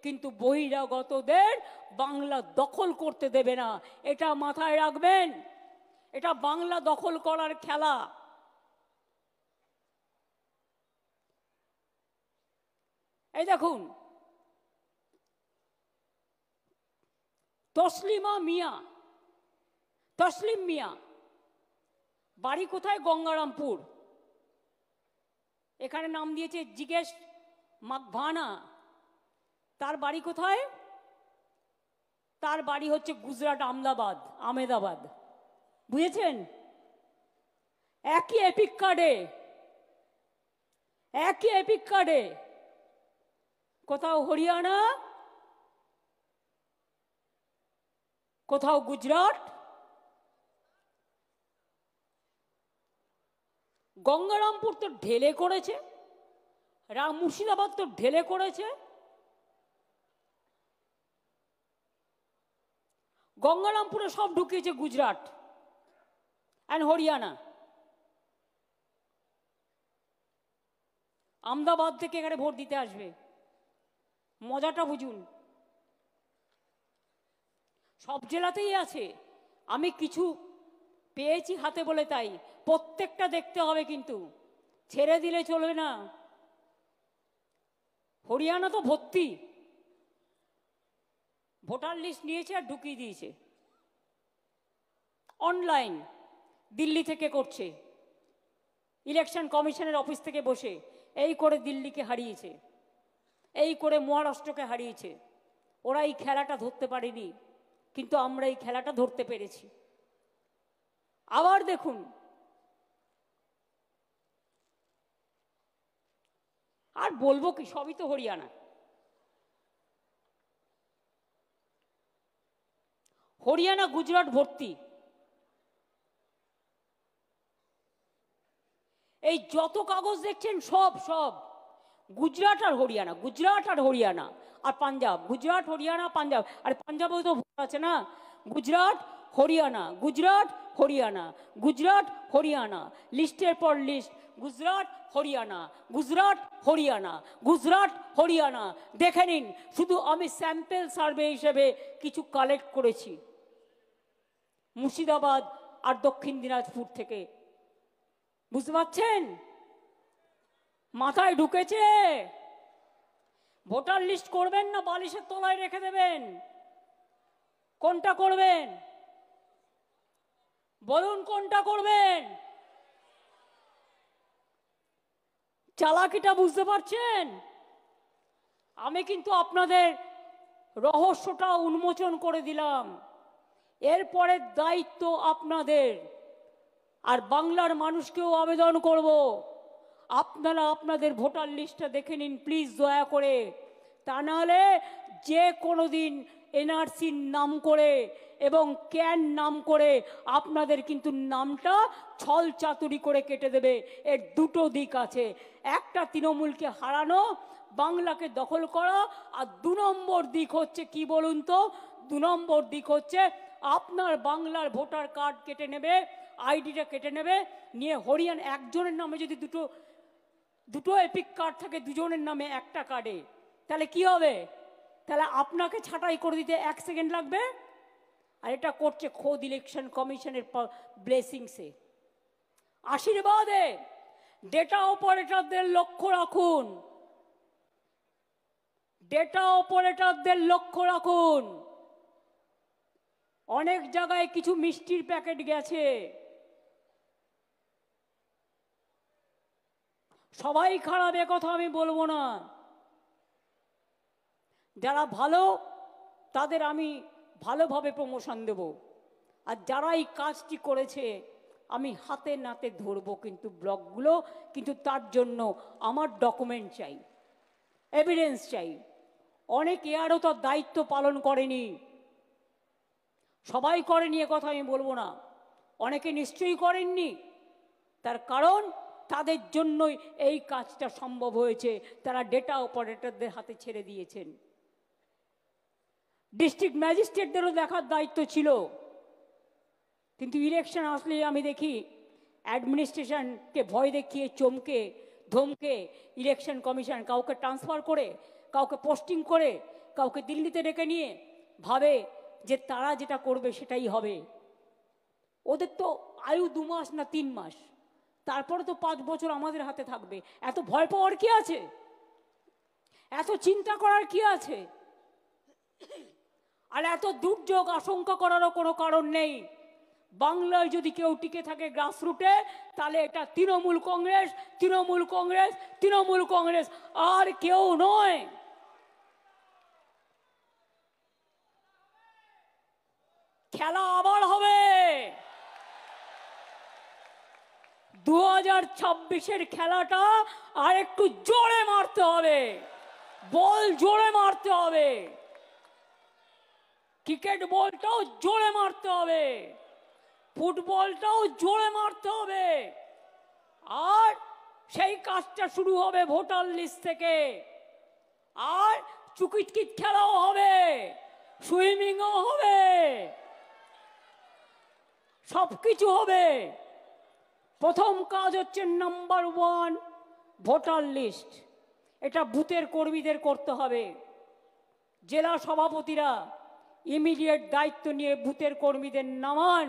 Speaker 1: কিন্তু বহিরাগতদের বাংলা দখল করতে দেবে না। এটা মাথায় রাখবেন। এটা বাংলা দখল করার খেলা। এই দেখুন তসলিমা মিয়া, তসলিম মিয়া বাড়ি কোথায়? গঙ্গারামপুর। এখানে নাম দিয়েছে জিজ্ঞেস মাকভানা। তার বাড়ি কোথায়? তার বাড়ি হচ্ছে গুজরাট, আহমেদাবাদ। বুঝেছেন? একই এপিক কার্ডে, একই এপিক কার্ডে, কোথাও হরিয়ানা, কোথাও গুজরাট। গঙ্গারামপুর তো ঢেলে করেছে, মুর্শিদাবাদ তো ঢেলে করেছে। গঙ্গারামপুরে সব ঢুকিয়েছে গুজরাট অ্যান্ড হরিয়ানা। আহমেদাবাদ থেকে এখানে ভোট দিতে আসবে। মজাটা বুঝুন। সব জেলাতেই আছে। আমি কিছু পেয়েছি হাতে বলে তাই, প্রত্যেকটা দেখতে হবে, কিন্তু ছেড়ে দিলে চলবে না। হরিয়ানা তো ভর্তি, ভোটার লিস্ট নিয়েছে আর ঢুকিয়ে দিয়েছে অনলাইন, দিল্লি থেকে করছে, ইলেকশন কমিশনের অফিস থেকে বসে। এই করে দিল্লিকে হারিয়েছে, এই করে মহারাষ্ট্রকে হারিয়েছে। ওরা এই খেলাটা ধরতে পারেনি, কিন্তু আমরা এই খেলাটা ধরতে পেরেছি। আবার দেখুন, আর বলবো কি, সবই তো হরিয়ানা। হরিয়ানা গুজরাট ভর্তি। এই যত কাগজ দেখছেন সব সব গুজরাট আর হরিয়ানা, গুজরাট আর হরিয়ানা আর পাঞ্জাব, গুজরাট হরিয়ানা পাঞ্জাব। আর পাঞ্জাবেও তো ভোট আছে না। গুজরাট হরিয়ানা, গুজরাট হরিয়ানা, গুজরাট হরিয়ানা, লিস্টের পর লিস্ট, গুজরাট হরিয়ানা, গুজরাট হরিয়ানা, গুজরাট হরিয়ানা। দেখে নিন, শুধু আমি স্যাম্পল সার্ভে হিসেবে কিছু কালেক্ট করেছি মুর্শিদাবাদ আর দক্ষিণ দিনাজপুর থেকে। বুঝতে পারছেন? মাথায় ঢুকেছে? ভোটার লিস্ট করবেন না বালিশের তলায় রেখে দেবেন? কোনটা করবেন বলুন, কোনটা করবেন? চালাকিটা বুঝতে পারছেন? আমি কিন্তু আপনাদের রহস্যটা উন্মোচন করে দিলাম। এরপরে দায়িত্ব আপনাদের। আর বাংলার মানুষকেও আবেদন করব, আপনারা আপনাদের ভোটার লিস্টটা দেখে নিন প্লিজ, দয়া করে। তা নাহলে যে কোনো দিন এনআরসির নাম করে এবং ক্যান নাম করে আপনাদের কিন্তু নামটা ছল চাতুরি করে কেটে দেবে। এর দুটো দিক আছে, একটা তৃণমূলকে হারানো, বাংলাকে দখল করা, আর 2 নম্বর দিক হচ্ছে কি বলুন তো? 2 নম্বর দিক হচ্ছে আপনার বাংলার ভোটার কার্ড কেটে নেবে, আইডিটা কেটে নেবে, নিয়ে হরিয়ানা একজনের নামে যদি দুটো এপিক কার্ড থাকে, দুজনের নামে একটা কার্ডে, তাহলে কি হবে? তাহলে আপনাকে ছাঁটাই করে দিতে 1 সেকেন্ড লাগবে। আর এটা করছে খোদ ইলেকশন কমিশনের ব্লেসিংসে, আশীর্বাদে। ডেটা অপারেটরদের লক্ষ্য রাখুন, ডেটা অপারেটরদের লক্ষ্য রাখুন। অনেক জায়গায় কিছু মিষ্টির প্যাকেট গেছে, সবাই খারাপ কথা আমি বলবো না। যারা ভালো তাদের আমি ভালোভাবে প্রমোশন দেব, আর যারা এই কাজটি করেছে আমি হাতে নাতে ধরবো কিন্তু ব্লকগুলো। কিন্তু তার জন্য আমার ডকুমেন্ট চাই, এভিডেন্স চাই। অনেকে আরও তার দায়িত্ব পালন করেনি, সবাই করেনি কথা আমি বলবো না, অনেকে নিশ্চয়ই করেননি। তার কারণ তাদের জন্যই এই কাজটা সম্ভব হয়েছে, তারা ডেটা অপারেটরদের হাতে ছেড়ে দিয়েছেন। ডিস্ট্রিক্ট ম্যাজিস্ট্রেটদেরও দেখার দায়িত্ব ছিল, কিন্তু ইলেকশন আসলে আমি দেখি অ্যাডমিনিস্ট্রেশনকে ভয় দেখিয়ে, চমকে ধমকে ইলেকশন কমিশন কাউকে ট্রান্সফার করে, কাউকে পোস্টিং করে, কাউকে দিল্লিতে ডেকে নিয়ে ভাবে যে তারা যেটা করবে সেটাই হবে। ওদের তো আয়ু 2 মাস না 3 মাস, তারপরে তো 5 বছর আমাদের হাতে থাকবে। এত ভয় পাওয়ার কি আছে? এত চিন্তা করার কি আছে? আর এত দুর্যোগ আশঙ্কা করারও কোনো কারণ নেই। বাংলায় যদি কেউ টিকে থাকে গ্রাসরুটে, তাহলে এটা তৃণমূল কংগ্রেস, তৃণমূল কংগ্রেস, তৃণমূল কংগ্রেস, আর কেউ নয়। খেলা আবার হবে। 2026-এর খেলাটা আর একটু জোরে মারতে হবে, বল জোরে মারতে হবে, ক্রিকেট বলটাও জোরে মারতে হবে, ফুটবলটাও জোরে মারতে হবে। আর সেই কাজটা শুরু হবে ভোটার লিস্ট থেকে। আর চুকিটকিট খেলাও হবে, সুইমিংও হবে, সবকিছু হবে। প্রথম কাজ হচ্ছে নাম্বার 1 ভোটার লিস্ট। এটা বুথের কর্মীদের করতে হবে। জেলা সভাপতিরা ইমিডিয়েট দায়িত্ব নিয়ে বুথের কর্মীদের নামান,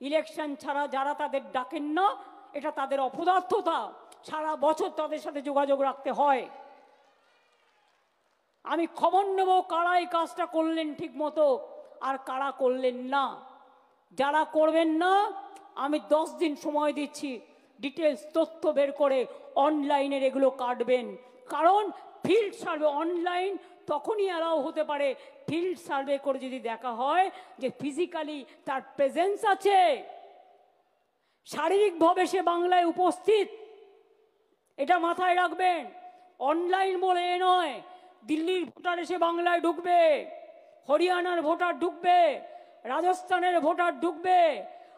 Speaker 1: ইলেকশন ছাড়া যারা তাদের ডাকেন না, এটা তাদের অপদার্থতা, সারা বছর তাদের সাথে যোগাযোগ রাখতে হয়। আমি খবর নেব কারা এই কাজটা করলেন ঠিক মতো আর কারা করলেন না। যারা করবেন না আমি 10 দিন সময় দিচ্ছি, ডিটেলস তথ্য বের করে অনলাইনের এগুলো কাটবেন। কারণ ফিল্ড সার্ভে অনলাইন তখনই অ্যালাউ হতে পারে ফিল্ড সার্ভে করে যদি দেখা হয় যে ফিজিক্যালি তার প্রেজেন্স আছে, শারীরিকভাবে সে বাংলায় উপস্থিত। এটা মাথায় রাখবেন। অনলাইন বলে এ নয় দিল্লির ভোটার এসে বাংলায় ঢুকবে, হরিয়ানার ভোটার ঢুকবে, রাজস্থানের ভোটার ঢুকবে,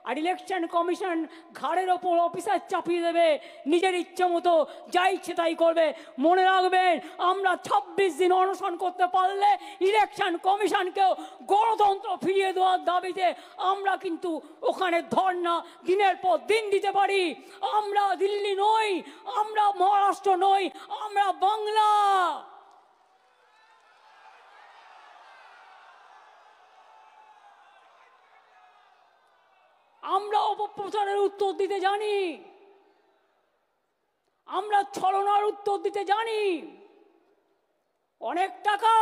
Speaker 1: আর ইলেকশন কমিশন ঘাড়ের ওপর অফিসার চাপিয়ে দেবে, নিজের ইচ্ছে মতো যা ইচ্ছে তাই করবে। মনে রাখবেন, আমরা 26 দিন অনশন করতে পারলে ইলেকশন কমিশনকেও গণতন্ত্র ফিরিয়ে দেওয়ার দাবিতে আমরা কিন্তু ওখানে ধর্ণা দিনের পর দিন দিতে পারি। আমরা দিল্লি নই, আমরা মহারাষ্ট্র নই, আমরা বাংলা। আমরা অপপ্রচারের উত্তর দিতে জানি, আমরা ছলনার উত্তর দিতে জানি। অনেক টাকা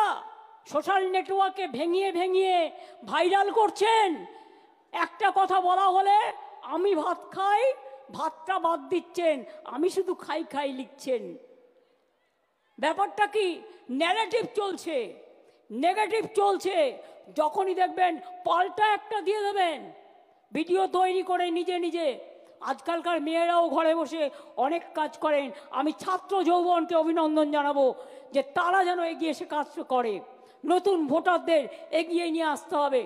Speaker 1: সোশ্যাল নেটওয়ার্কে ভেঙিয়ে ভেঙিয়ে ভাইরাল করছেন। একটা কথা বলা হলে আমি ভাত খাই, ভাতটা বাদ দিচ্ছেন, আমি শুধু খাই খাই লিখছেন। ব্যাপারটা কি? ন্যারেটিভ চলছে, নেগেটিভ চলছে। যখনই দেখবেন পাল্টা একটা দিয়ে দেবেন, ভিডিও তৈরি করে নিজে নিজে। আজকালকার মেয়েরাও ঘরে বসে অনেক কাজ করেন। আমি ছাত্র যৌবনকে অভিনন্দন জানাবো যে তারা যেন এগিয়ে এসে কাজ করে। নতুন ভোটারদের এগিয়ে নিয়ে আসতে হবে।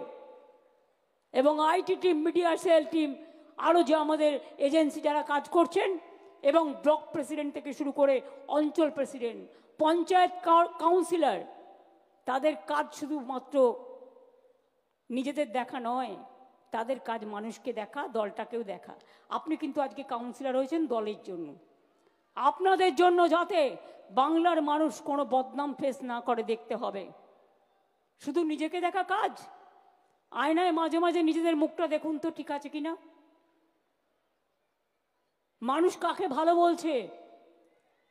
Speaker 1: এবং IT team, media cell team, আরও যে আমাদের এজেন্সি যারা কাজ করছেন, এবং ব্লক প্রেসিডেন্ট থেকে শুরু করে অঞ্চল প্রেসিডেন্ট, পঞ্চায়েত কাউন্সিলর, তাদের কাজ শুধুমাত্র নিজেদের দেখা নয়, তাদের কাজ মানুষকে দেখা, দলটাকেও দেখা। আপনি কিন্তু আজকে কাউন্সিলর হয়েছেন দলের জন্য, আপনাদের জন্য, যাতে বাংলার মানুষ কোনো বদনাম ফেস না করে দেখতে হবে। শুধু নিজেকে দেখা কাজ? আয়নায় মাঝে মাঝে নিজেদের মুখটা দেখুন তো ঠিক আছে কিনা। মানুষ কাকে ভালো বলছে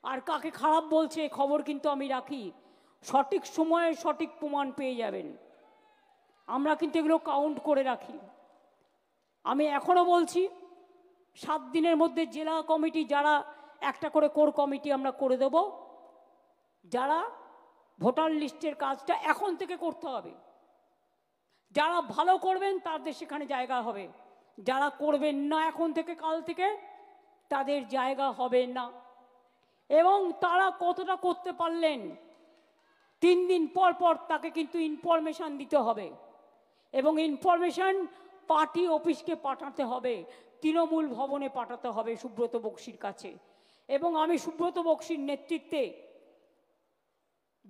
Speaker 1: আর কাকে খারাপ বলছে খবর কিন্তু আমি রাখি। সঠিক সময়ে সঠিক প্রমাণ পেয়ে যাবেন। আমরা কিন্তু এগুলো কাউন্ট করে রাখি। আমি এখনো বলছি, 7 দিনের মধ্যে জেলা কমিটি যারা, একটা করে কোর কমিটি আমরা করে দেব, যারা ভোটার লিস্টের কাজটা এখন থেকে করতে হবে। যারা ভালো করবেন তাদের সেখানে জায়গা হবে, যারা করবেন না এখন থেকে কাল থেকে তাদের জায়গা হবে না। এবং তারা কতটা করতে পারলেন 3 দিন পর পর তাকে কিন্তু ইনফরমেশন দিতে হবে। এবং ইনফরমেশন পার্টি অফিসকে পাঠাতে হবে, তৃণমূল ভবনে পাঠাতে হবে সুব্রত বক্সির কাছে। এবং আমি সুব্রত বক্সির নেতৃত্বে,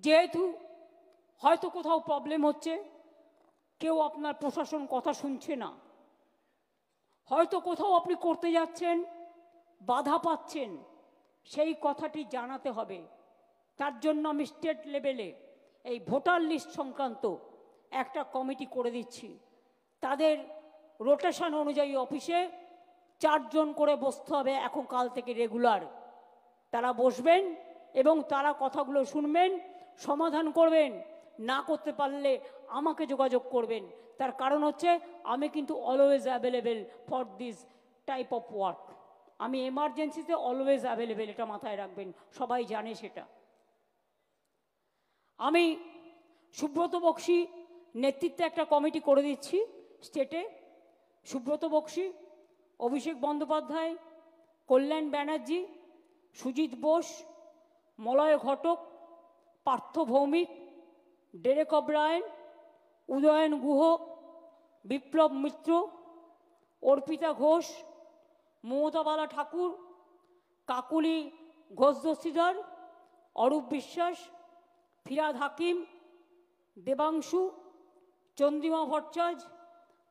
Speaker 1: যেহেতু হয়তো কোথাও প্রবলেম হচ্ছে, কেউ আপনার প্রশাসন কথা শুনছে না, হয়তো কোথাও আপনি করতে যাচ্ছেন বাধা পাচ্ছেন, সেই কথাটি জানাতে হবে। তার জন্য আমি স্টেট লেভেলে এই ভোটার লিস্ট সংক্রান্ত একটা কমিটি করে দিচ্ছি। তাদের রোটেশন অনুযায়ী অফিসে 4 জন করে বসতে হবে এখন কাল থেকে রেগুলার। তারা বসবেন এবং তারা কথাগুলো শুনবেন, সমাধান করবেন। না করতে পারলে আমাকে যোগাযোগ করবেন। তার কারণ হচ্ছে আমি কিন্তু always available for this type of work. আমি এমার্জেন্সিতে অলওয়েজ অ্যাভেলেবেল, এটা মাথায় রাখবেন, সবাই জানে সেটা। আমি সুব্রত বক্সি নেতৃত্বে একটা কমিটি করে দিচ্ছি স্টেটে। সুব্রত বক্সি, অভিষেক বন্দ্যোপাধ্যায়, কল্যাণ ব্যানার্জি, সুজিত বোস, মলয় ঘটক, পার্থ ভৌমিক, ডেরেক অব্রায়েন, উদয়ন গুহ, বিপ্লব মিত্র, অর্পিতা ঘোষ, মমতা বালা ঠাকুর, কাকুলি ঘোষ দস্তিদার, অরূপ বিশ্বাস, ফিরাদ হাকিম, দেবাংশু, চন্দ্রিমা ভট্টাচার্য,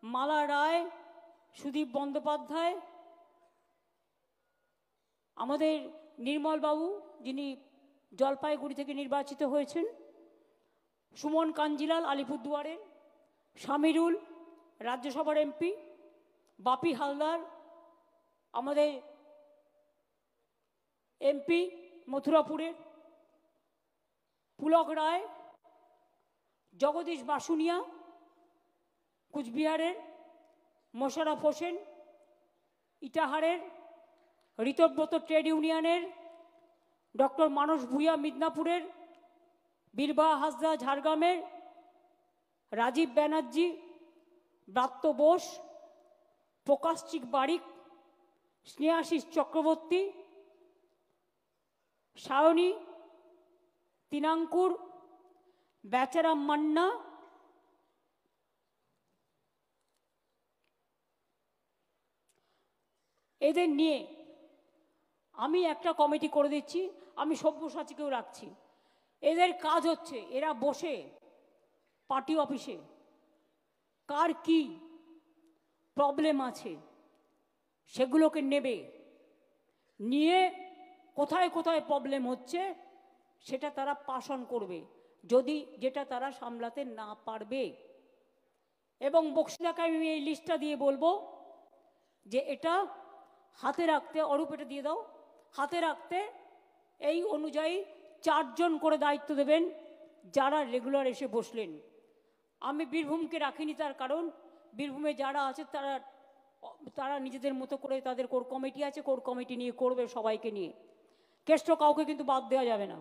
Speaker 1: মালা রায়, সুদীপ বন্দ্যোপাধ্যায়, আমাদের নির্মলবাবু যিনি জলপাইগুড়ি থেকে নির্বাচিত হয়েছেন, সুমন কাঞ্জিলাল আলিপুরদুয়ারের, শামিরুল রাজ্যসভার এমপি, বাপি হালদার আমাদের এমপি মথুরাপুরের, পুলক রায়, জগদীশ বাসুনিয়া কুচবিহারের, মোশাররফ হোসেন ইটাহারের, ঋতব্রত ট্রেড ইউনিয়নের, ডক্টর মানস ভূঁইয়া মিদনাপুরের, বীরবাহা হাসদা ঝাড়গ্রামের, রাজীব ব্যানার্জি, ব্রাত্য বোস, প্রকাশচিক বারিক, স্নেহাশিস চক্রবর্তী, সায়নী, তিনাঙ্কুর, বেচারাম মান্না, এদের নিয়ে আমি একটা কমিটি করে দিচ্ছি। আমি সব্যসাচীকেও রাখছি। এদের কাজ হচ্ছে এরা বসে পার্টি অফিসে কার কি প্রবলেম আছে সেগুলোকে নেবে, নিয়ে কোথায় কোথায় প্রবলেম হচ্ছে সেটা তারা পাস অন করবে, যদি যেটা তারা সামলাতে না পারবে। এবং বক্সিদাকে আমি এই লিস্টটা দিয়ে বলবো যে এটা হাতে রাখতে, অরূপ এটা দিয়ে দাও, হাতে রাখতে এই অনুযায়ী 4 জন করে দায়িত্ব দেবেন যারা রেগুলার এসে বসলেন। আমি বীরভূমকে রাখিনি, তার কারণ বীরভূমে যারা আছে তারা তারা নিজেদের মতো করে তাদের কোর কমিটি আছে, কোর কমিটি নিয়ে করবে সবাইকে নিয়ে। কেষ্ট কাউকে কিন্তু বাদ দেওয়া যাবে না,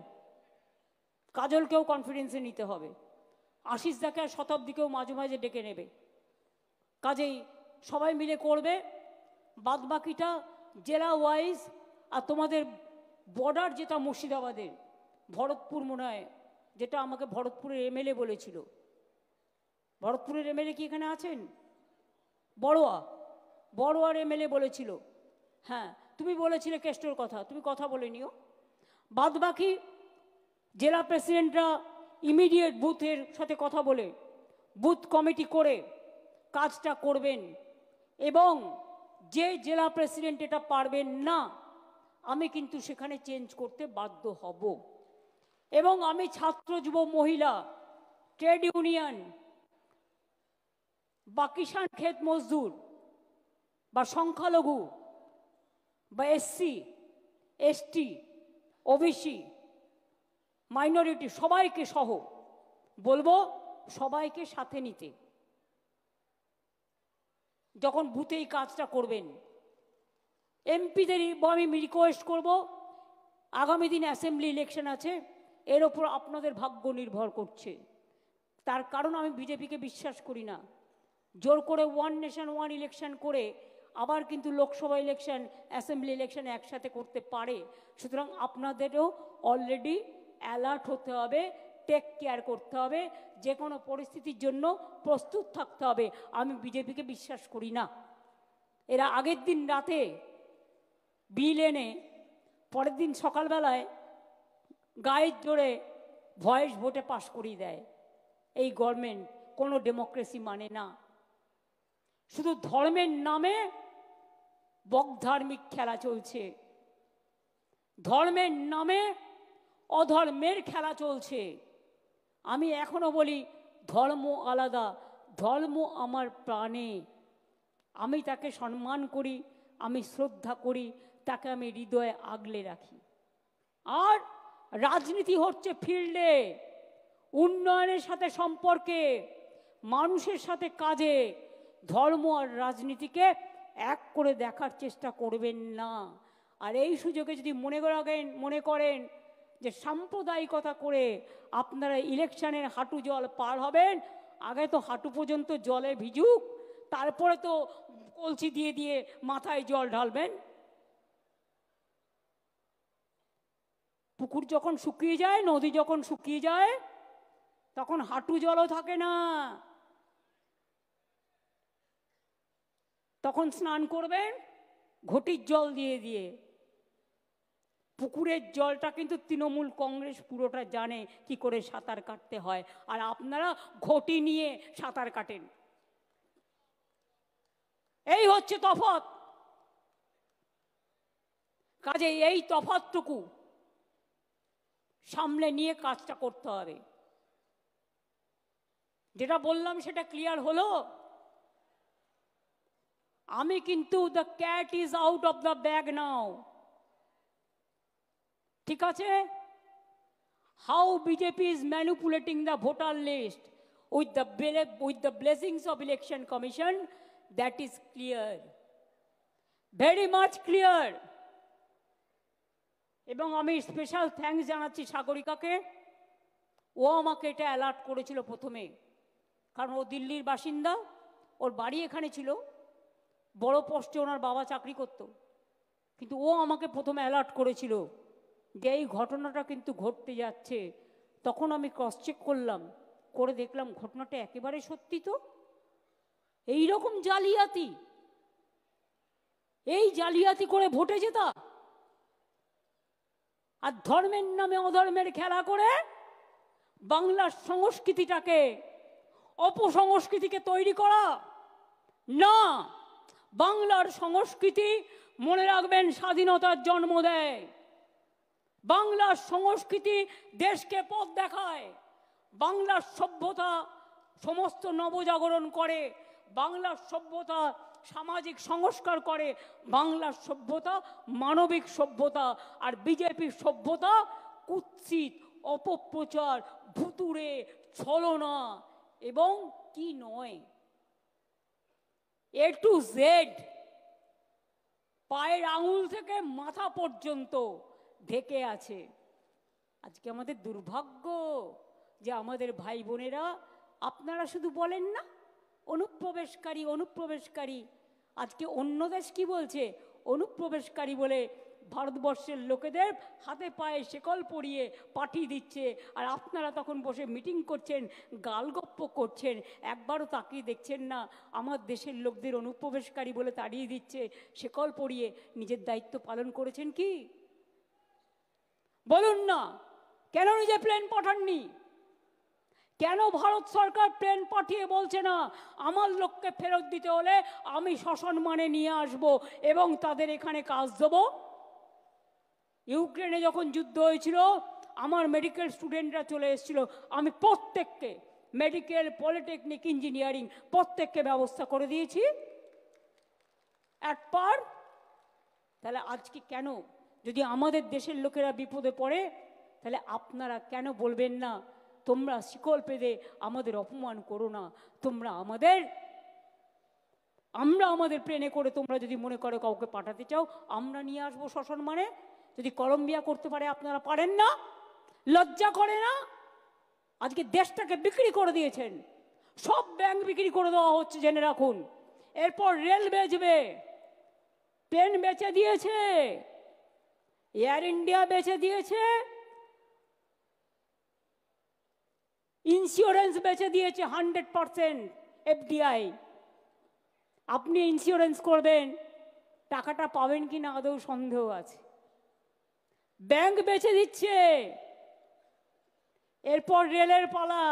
Speaker 1: কাজলকেও কনফিডেন্সে নিতে হবে, আশিস দাকে আর শতাব্দীকেও মাঝে মাঝে ডেকে নেবে। কাজেই সবাই মিলে করবে। বাদ বাকিটা জেলা ওয়াইজ। আর তোমাদের বর্ডার যেটা মুর্শিদাবাদের ভরতপুর মনে হয়, যেটা আমাকে ভরতপুরের এমএলএ বলেছিল, ভরতপুরের এমএলএ কি এখানে আছেন? বড়োয়ার এমএলএ বলেছিল। হ্যাঁ, তুমি বলেছিলে কেষ্টর কথা, তুমি কথা বলে নিও। বাদ বাকি জেলা প্রেসিডেন্টরা ইমিডিয়েট বুথের সাথে কথা বলে বুথ কমিটি করে কাজটা করবেন। এবং যে জেলা প্রেসিডেন্ট এটা পারবেন না, আমি কিন্তু সেখানে চেঞ্জ করতে বাধ্য হব। এবং আমি ছাত্র, যুব, মহিলা, ট্রেড ইউনিয়ন বা কিষাণ ক্ষেত মজদুর বা সংখ্যালঘু বা এসসি এসটি ওবিসি মাইনরিটি সবাইকে সহ বলবো সবাইকে সাথে নিতে যখন বুথে এই কাজটা করবেন। এমপিদের আমি রিকোয়েস্ট করব, আগামী দিন অ্যাসেম্বলি ইলেকশন আছে, এর ওপর আপনাদের ভাগ্য নির্ভর করছে। তার কারণ আমি বিজেপিকে বিশ্বাস করি না। জোর করে ওয়ান নেশন ওয়ান ইলেকশন করে আবার কিন্তু লোকসভা ইলেকশন, অ্যাসেম্বলি ইলেকশন একসাথে করতে পারে। সুতরাং আপনাদেরও অলরেডি অ্যালার্ট হতে হবে, টেক কেয়ার করতে হবে, যে কোনো পরিস্থিতির জন্য প্রস্তুত থাকতে হবে। আমি বিজেপিকে বিশ্বাস করি না। এরা আগের দিন রাতে বিল এনে পরের দিন সকালবেলায় গায়ের জোরে ভয়েস ভোটে পাশ করিয়ে দেয়। এই গভর্নমেন্ট কোনো ডেমোক্রেসি মানে না। শুধু ধর্মের নামে বকধার্মিক খেলা চলছে, ধর্মের নামে অধর্মের খেলা চলছে। আমি এখনো বলি ধর্ম আলাদা, ধর্ম আমার প্রাণে। আমি তাকে সম্মান করি, আমি শ্রদ্ধা করি, তাকে আমি হৃদয়ে আগলে রাখি। আর রাজনীতি হচ্ছে ফিল্ডে, উন্নয়নের সাথে সম্পর্কে, মানুষের সাথে কাজে। ধর্ম আর রাজনীতিকে এক করে দেখার চেষ্টা করবেন না। আর এই সুযোগে যদি মনে করেন যে সাম্প্রদায়িকতা করে আপনারা ইলেকশনের হাঁটু জল পার হবেন, আগে তো হাঁটু পর্যন্ত জলে ভিজুক, তারপরে তো কলসি দিয়ে দিয়ে মাথায় জল ঢালবেন। পুকুর যখন শুকিয়ে যায়, নদী যখন শুকিয়ে যায়, তখন হাঁটু জলও থাকে না। তখন স্নান করবেন ঘটির জল দিয়ে দিয়ে। পুকুরের জলটা কিন্তু তৃণমূল কংগ্রেস পুরোটা জানে কি করে সাঁতার কাটতে হয়, আর আপনারা ঘটি নিয়ে সাঁতার কাটেন। এই হচ্ছে তফাৎ। কাজে এই তফাৎটুকু সামলে নিয়ে কাজটা করতে হবে। যেটা বললাম সেটা ক্লিয়ার হলো? আমি কিন্তু the cat is out of the bag now, ঠিক আছে? How BJP is manipulating the voter list with the blessings of election commission, that is clear, very much clear. এবং আমি স্পেশাল থ্যাঙ্কস জানাচ্ছি সাগরিকাকে, ও আমাকে এটা অ্যালার্ট করেছিল প্রথমে, কারণ ও দিল্লির বাসিন্দা, ওর বাড়ি এখানে ছিল, বড় পোস্টে ওনার বাবা চাকরি করত, কিন্তু ও আমাকে প্রথমে অ্যালার্ট করেছিল যে এই ঘটনাটা কিন্তু ঘটতে যাচ্ছে। তখন আমি ক্রস চেক করলাম, করে দেখলাম ঘটনাটা একেবারে সত্যি। তো এই রকম জালিয়াতি, এই জালিয়াতি করে ভোটে জেতা, আর ধর্মের নামে অধর্মের খেলা করে বাংলার সংস্কৃতিটাকে, অপসংস্কৃতিকে তৈরি করা না। বাংলার সংস্কৃতি, মনে রাখবেন, স্বাধীনতার জন্ম দেয়। বাংলার সংস্কৃতি দেশকে পথ দেখায়। বাংলার সভ্যতা সমস্ত নবজাগরণ করে। বাংলার সভ্যতা সামাজিক সংস্কার করে। বাংলার সভ্যতা মানবিক সভ্যতা। আর বিজেপির সভ্যতা কুৎসিত, অপপ্রচার, ভুতুড়ে, ছলনা এবং কি নয়, এ টু জেড, পায়ের আঙুল থেকে মাথা পর্যন্ত ঢেকে আছে। আজকে আমাদের দুর্ভাগ্য যে আমাদের ভাই বোনেরা, আপনারা শুধু বলেন না অনুপ্রবেশকারী অনুপ্রবেশকারী, আজকে অন্য দেশ কি বলছে? অনুপ্রবেশকারী বলে ভারতবর্ষের লোকেদের হাতে পায়ে শেকল পরিয়ে পাঠিয়ে দিচ্ছে। আর আপনারা তখন বসে মিটিং করছেন, গালগপ্প করছেন, একবারও তাকিয়ে দেখছেন না আমার দেশের লোকদের অনুপ্রবেশকারী বলে তাড়িয়ে দিচ্ছে, শেকল পরিয়ে। নিজের দায়িত্ব পালন করেছেন কি? বলুন না, কেন নিজে প্লেন পাঠাননি? কেন ভারত সরকার প্লেন পাঠিয়ে বলছে না আমার লোককে ফেরত দিতে হলে আমি সসম্মানে নিয়ে আসব এবং তাদের এখানে কাজ দেব? ইউক্রেনে যখন যুদ্ধ হয়েছিল, আমার মেডিকেল স্টুডেন্টরা চলে এসেছিল, আমি প্রত্যেককে, মেডিকেল, পলিটেকনিক, ইঞ্জিনিয়ারিং, প্রত্যেককে ব্যবস্থা করে দিয়েছি একবার। তাহলে আজকে কেন, যদি আমাদের দেশের লোকেরা বিপদে পড়ে, তাহলে আপনারা কেন বলবেন না তোমরা শিকল পেদে আমাদের অপমান করো না, তোমরা আমরা আমাদের প্লেনে করে তোমরা যদি মনে করো কাউকে পাঠাতে চাও, আমরা নিয়ে আসবো সসম্মানে। যদি কলম্বিয়া করতে পারে, আপনারা পারেন না? লজ্জা করে না? আজকে দেশটাকে বিক্রি করে দিয়েছেন, সব ব্যাংক বিক্রি করে দেওয়া হচ্ছে, জেনে রাখুন। এরপর রেল বেচবে, প্লেন বেচে দিয়েছে, এয়ার ইন্ডিয়া বেচে দিয়েছে, ইন্স্যুরেন্স বেচে দিয়েছে 100% এফডিআই। আপনি ইন্স্যুরেন্স করবেন, টাকাটা পাবেন কি না আদৌ সন্দেহ আছে। ব্যাংক বেচে দিচ্ছে, এরপর রেলের পালা,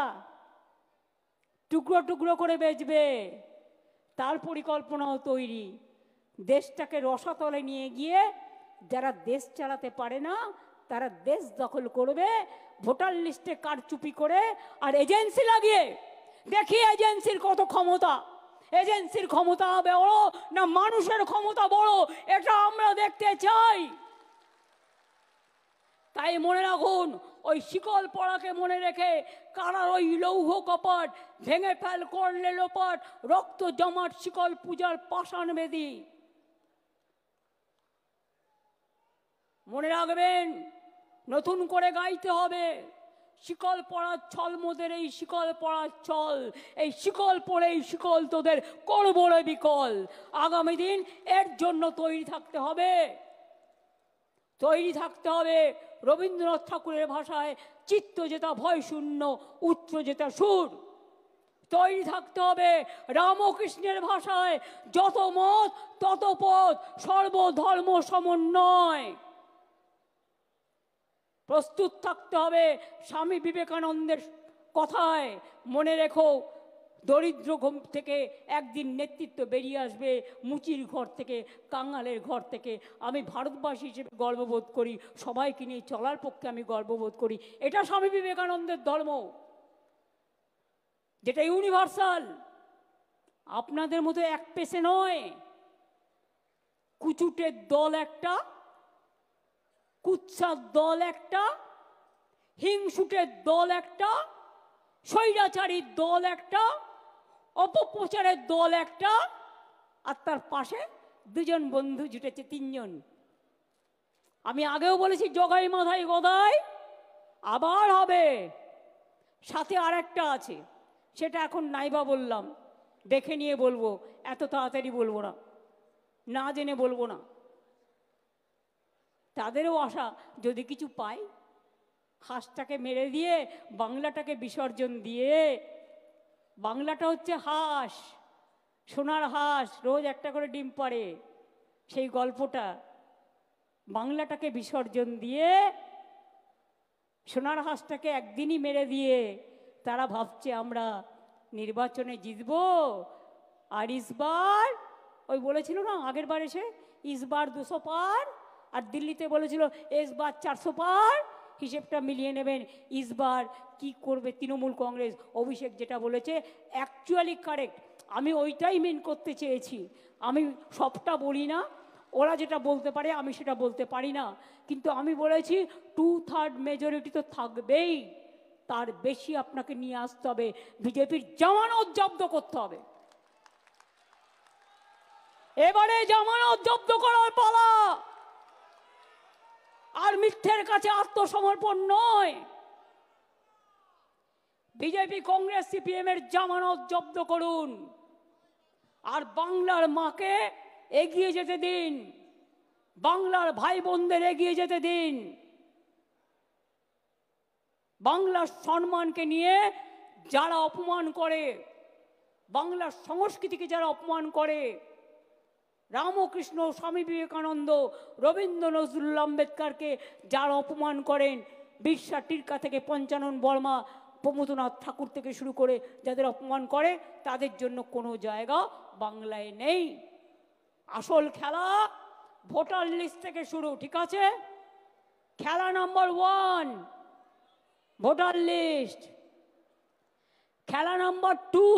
Speaker 1: টুকরো টুকরো করে বেচবে, তার পরিকল্পনাও তৈরি। দেশটাকে রসাতলে নিয়ে গিয়ে যারা দেশ চালাতে পারে না তারা দেশ দখল করবে, ভোটার লিস্টে কারচুপি করে আর এজেন্সি লাগিয়ে। দেখি এজেন্সির কত ক্ষমতা, এজেন্সির ক্ষমতা বড় না মানুষের ক্ষমতা বড়, এটা আমরা দেখতে চাই। তাই মনে রাখুন, ওই শিকল পড়াকে মনে রেখে কারার ওই লৌহ কপাট ভেঙে ফেল করলে লোপাট, রক্ত জমাট শিকল পূজার পাষাণ বেদি। মনে রাখবেন, নতুন করে গাইতে হবে, শিকল পড়ার ছল মোদের, এই শিকল পড়ার ছল, এই শিকল পড়েই শিকল তোদের করবো রে বিকল। আগামী দিন এর জন্য তৈরি থাকতে হবে, তৈরি থাকতে হবে। রবীন্দ্রনাথ ঠাকুরের ভাষায় চিত্ত যেটা ভয় শূন্য, উচ্চ যেটা সুর। তৈরি থাকতে হবে রামকৃষ্ণের ভাষায় যত মত তত পথ, সর্বধর্ম সমন্বয়। প্রস্তুত থাকতে হবে স্বামী বিবেকানন্দের কথায়, মনে রেখো দরিদ্র ঘর থেকে একদিন নেতৃত্ব বেরিয়ে আসবে, মুচির ঘর থেকে, কাঙালের ঘর থেকে। আমি ভারতবাসী হিসেবে গর্ববোধ করি, সবাইকে নিয়ে চলার পক্ষে আমি গর্ববোধ করি। এটা স্বামী বিবেকানন্দের ধর্ম, যেটা ইউনিভার্সাল, আপনাদের মতো এক পেশে নয়। কুচুটের দল একটা, কুৎসার দল একটা, হিংসুটের দল একটা, স্বৈরাচারীর দল একটা, অপপ্রচারের দল একটা, আর তার পাশে দুজন বন্ধু জুটেছে, তিনজন। আমি আগেও বলেছি জগাই মাথায় গদাই, আবার হবে। সাথে আর একটা আছে, সেটা এখন নাইবা বললাম, দেখে নিয়ে বলবো, এত তাড়াতাড়ি বলবো না, না জেনে বলবো না। তাদেরও আশা যদি কিছু পাই, হাঁসটাকে মেরে দিয়ে বাংলাটাকে বিসর্জন দিয়ে, বাংলাটা হচ্ছে হাঁস, সোনার হাঁস, রোজ একটা করে ডিম পাড়ে, সেই গল্পটা, বাংলাটাকে বিসর্জন দিয়ে সোনার হাঁসটাকে একদিনই মেরে দিয়ে তারা ভাবছে আমরা নির্বাচনে জিতবো। আর ইসবার ওই বলেছিল না আগের বার এসে, ইসবার 200 পার, আর দিল্লিতে বলেছিল এসবার 400 পার, হিসেবটা মিলিয়ে নেবেন। ইসবার কি করবে তৃণমূল কংগ্রেস, অভিষেক যেটা বলেছে অ্যাকচুয়ালি কারেক্ট। আমি ওইটাই মেন করতে চেয়েছি। আমি সবটা বলি না, ওরা যেটা বলতে পারে আমি সেটা বলতে পারি না, কিন্তু আমি বলেছি 2/3 মেজরিটি তো থাকবেই, তার বেশি আপনাকে নিয়ে আসতে হবে, বিজেপির জামানত জব্দ করতে হবে। এবারে জামানত জব্দ করার পালা, আর মিথ্যের কাছে আত্মসমর্পণ নয়। বিজেপি কংগ্রেস সিপিএম এর জামানত জব্দ করুন, আর বাংলার মাকে এগিয়ে যেতে দিন, বাংলার ভাই বোনদের এগিয়ে যেতে দিন। বাংলার সম্মানকে নিয়ে যারা অপমান করে, বাংলার সংস্কৃতিকে যারা অপমান করে, রামকৃষ্ণ, স্বামী বিবেকানন্দ, রবীন্দ্র নজরুল আম্বেদকরকে যারা অপমান করেন, বিরসা টিরকা থেকে পঞ্চানন বর্মা, প্রমথনাথ ঠাকুর থেকে শুরু করে যাদের অপমান করে, তাদের জন্য কোনো জায়গা বাংলায় নেই। আসল খেলা ভোটার লিস্ট থেকে শুরু, ঠিক আছে? খেলা নাম্বার 1 ভোটার লিস্ট। খেলা নাম্বার 2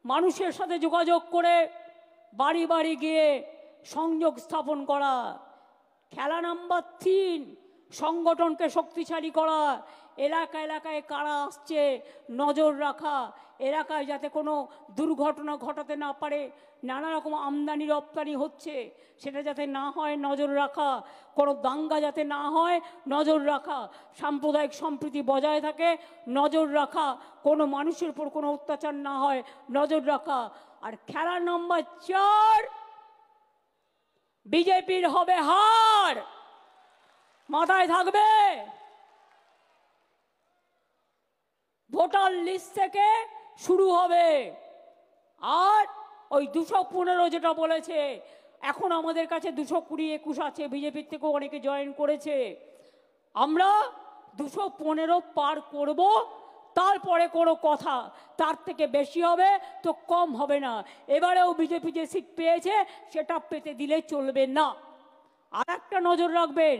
Speaker 1: মানুষের সাথে যোগাযোগ করে বাড়ি বাড়ি গিয়ে সংযোগ স্থাপন করা। খেলা নাম্বার 3 সংগঠনকে শক্তিশালী করা, এলাকা এলাকায় কারা আসছে নজর রাখা, এলাকায় যাতে কোনো দুর্ঘটনা ঘটাতে না পারে, নানা রকম আমদানি রপ্তানি হচ্ছে সেটা যাতে না হয় নজর রাখা, কোনো দাঙ্গা যাতে না হয় নজর রাখা, সাম্প্রদায়িক সম্প্রীতি বজায় থাকে নজর রাখা, কোনো মানুষের উপর কোনো অত্যাচার না হয় নজর রাখা। আর খেলা নম্বর 4 বিজেপির হবে হার, মাথায় থাকবে। ভোটার লিস্ট থেকে শুরু হবে। আর ওই 215 যেটা বলেছে, এখন আমাদের কাছে 220-21 আছে, বিজেপির থেকেও অনেকে জয়েন করেছে। আমরা 215 পার করব, তারপরে কোনো কথা, তার থেকে বেশি হবে তো কম হবে না। এবারেও বিজেপি যে সিট পেয়েছে সেটা পেতে দিলে চলবে না। আর একটা নজর রাখবেন,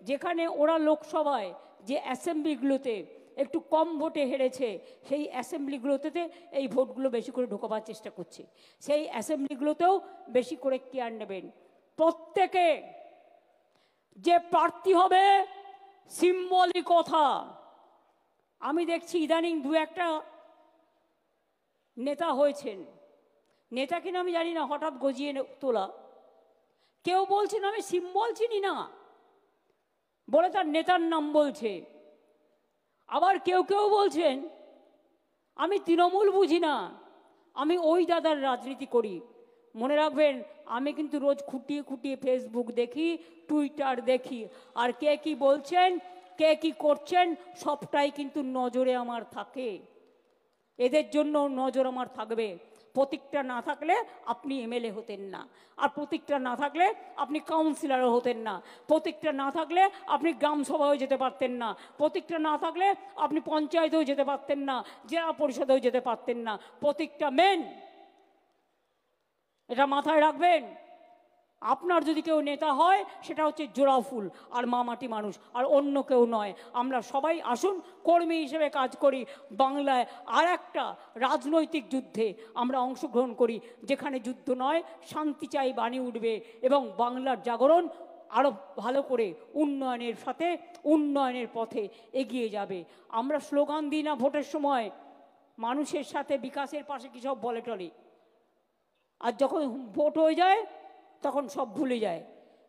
Speaker 1: যেখানে ওরা লোকসভায় যে অ্যাসেম্বলিগুলোতে একটু কম ভোটে হেরেছে, সেই অ্যাসেম্বলিগুলোতে এই ভোটগুলো বেশি করে ঢোকাবার চেষ্টা করছে, সেই অ্যাসেম্বলিগুলোতেও বেশি করে কেয়ার নেবেন। প্রত্যেকে যে প্রার্থী হবে সিম্বলিক কথা। আমি দেখছি ইদানিং 2-1টা নেতা হয়েছেন, নেতা কিনা আমি জানি না, হঠাৎ গজিয়ে তোলা। কেউ বলছেন আমি সিম্বল চিনি না বলে তার নেতার নাম বলছে। আবার কেউ কেউ বলছেন আমি তৃণমূল বুঝি না, আমি ওই দাদার রাজনীতি করি। মনে রাখবেন, আমি কিন্তু রোজ খুঁটিয়ে খুঁটিয়ে ফেসবুক দেখি, টুইটার দেখি, আর কে কি বলছেন, কে কি করছেন, সবটাই কিন্তু নজরে আমার থাকে। এদের জন্য নজর আমার থাকবে। প্রতীকটা না থাকলে আপনি এমএলএ হতেন না, আর প্রতীকটা না থাকলে আপনি কাউন্সিলরও হতেন না, প্রতীকটা না থাকলে আপনি গ্রাম সভায়ও যেতে পারতেন না, প্রতীকটা না থাকলে আপনি পঞ্চায়েতেও যেতে পারতেন না, জেলা পরিষদেও যেতে পারতেন না। প্রতীকটা মেন, এটা মাথায় রাখবেন। আপনার যদি কেউ নেতা হয় সেটা হচ্ছে জোড়াফুল আর মামাটি মানুষ, আর অন্য কেউ নয়। আমরা সবাই আসুন কর্মী হিসেবে কাজ করি, বাংলায় আর একটা রাজনৈতিক যুদ্ধে আমরা অংশগ্রহণ করি, যেখানে যুদ্ধ নয় শান্তি চাই বাণী উঠবে এবং বাংলার জাগরণ আরও ভালো করে উন্নয়নের সাথে উন্নয়নের পথে এগিয়ে যাবে। আমরা স্লোগান দিই না ভোটের সময়, মানুষের সাথে বিকাশের পাশে কী সব বলে টলে, আর যখন ভোট হয়ে যায় তখন সব ভুলে যায়।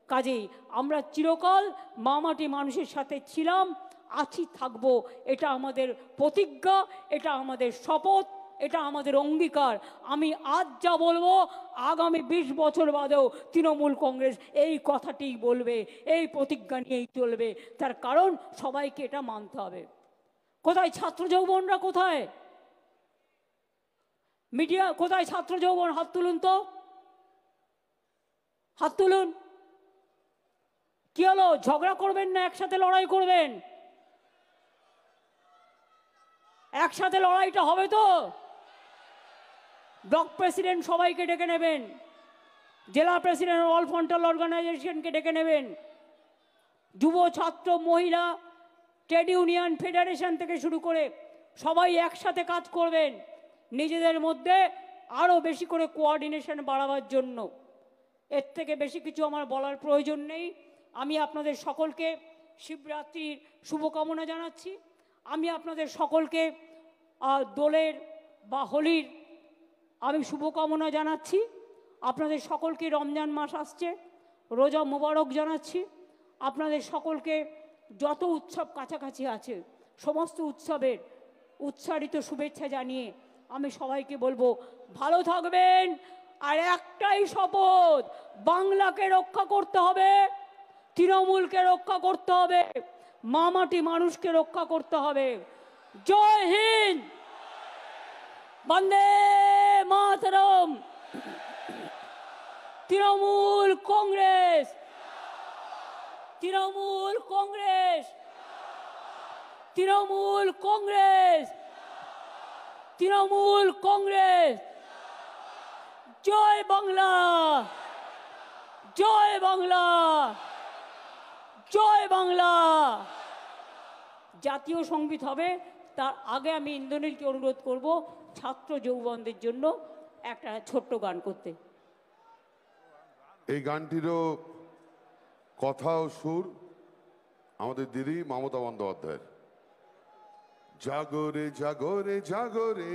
Speaker 1: কাজেই আমরা চিরকাল মামাটি মানুষের সাথে ছিলাম, আছি, থাকবো। এটা আমাদের প্রতিজ্ঞা, এটা আমাদের শপথ, এটা আমাদের অঙ্গীকার। আমি আজ যা বলবো আগামী 20 বছর বাদেও তৃণমূল কংগ্রেস এই কথাটিই বলবে, এই প্রতিজ্ঞা নিয়েই চলবে। তার কারণ সবাইকে এটা মানতে হবে। কোথায় ছাত্র যৌবনরা? কোথায় মিডিয়া? কোথায় ছাত্র যৌবন? হাত তুলুন তো, হাত তুলুন। কি হলো, ঝগড়া করবেন না একসাথে লড়াই করবেন? একসাথে লড়াইটা হবে তো? ব্লক প্রেসিডেন্ট সবাইকে ডেকে নেবেন, জেলা প্রেসিডেন্ট অল ফ্রন্টাল অর্গানাইজেশনকে ডেকে নেবেন, যুব ছাত্র মহিলা ট্রেড ইউনিয়ন ফেডারেশন থেকে শুরু করে সবাই একসাথে কাজ করবেন নিজেদের মধ্যে আরও বেশি করে কোঅর্ডিনেশন বাড়াবার জন্য। এর থেকে বেশি কিছু আমার বলার প্রয়োজন নেই। আমি আপনাদের সকলকে শিবরাত্রির শুভকামনা জানাচ্ছি। আমি আপনাদের সকলকে দোলের বা হোলির আমি শুভকামনা জানাচ্ছি। আপনাদের সকলকে রমজান মাস আসছে, রোজা মোবারক জানাচ্ছি। আপনাদের সকলকে যত উৎসব কাছাকাছি আছে সমস্ত উৎসবের উৎসারিত শুভেচ্ছা জানিয়ে আমি সবাইকে বলবো ভালো থাকবেন। আর একটাই শপথ, বাংলাকে রক্ষা করতে হবে, তৃণমূলকে রক্ষা করতে হবে, মামাটি মানুষকে রক্ষা করতে হবে। জয় হিন্দ, বন্দে মাতরম। তৃণমূল কংগ্রেস, তৃণমূল কংগ্রেস, তৃণমূল কংগ্রেস, তৃণমূল কংগ্রেস। জয় বাংলা, জয় বাংলা, জয় বাংলা। জাতীয় সঙ্গীত হবে, তার আগে আমি ইন্দ্রনীলকে অনুরোধ করব ছাত্র যৌবনদের জন্য একটা ছোট্ট গান করতে।
Speaker 2: এই গানটিরও কথা ও সুর আমাদের দিদি মমতা বন্দ্যোপাধ্যায়ের। জাগরে জাগরে জাগরে,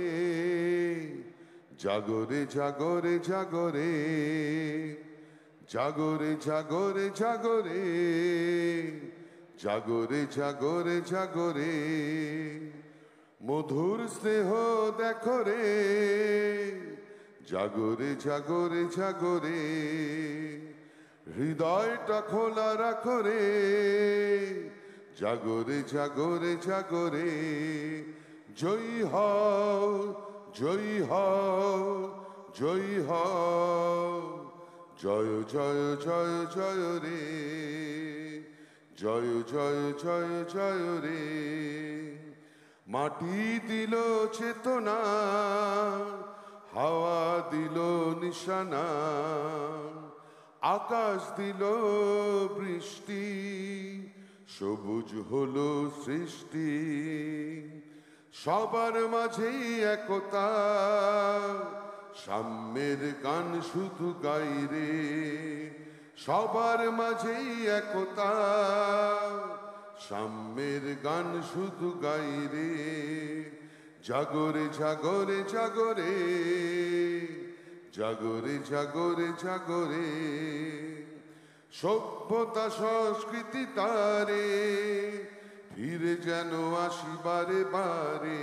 Speaker 2: জাগরে জাগরে জাগরে, জাগরে জাগরে জাগরে, জাগরে জাগরে জাগরে, মধুর স্নেহ দেখো রে, জাগরে জাগরে জাগরে, হৃদয়টা খোলা রাখো রে, জাগরে জাগরে জাগরে। জয়ী হও, জয়ী হও, জয়ী হও, জয় জয় জয় জয় রে, জয় জয় জয় জয় রে। মাটি দিল চেতনা, হাওয়া দিল নিশানা, আকাশ দিল বৃষ্টি, সবুজ হলো সৃষ্টি। সবার মাঝেই একতা, সাম্যের গান শুধু গাই রে। সবার মাঝেই একতা, সাম্যের গান শুধু গাই রে। জাগরে জাগরে জাগরে, জাগরে জাগরে জাগরে, সভ্যতা সংস্কৃতি তারে ফিরে যেন আসি বারে বারে।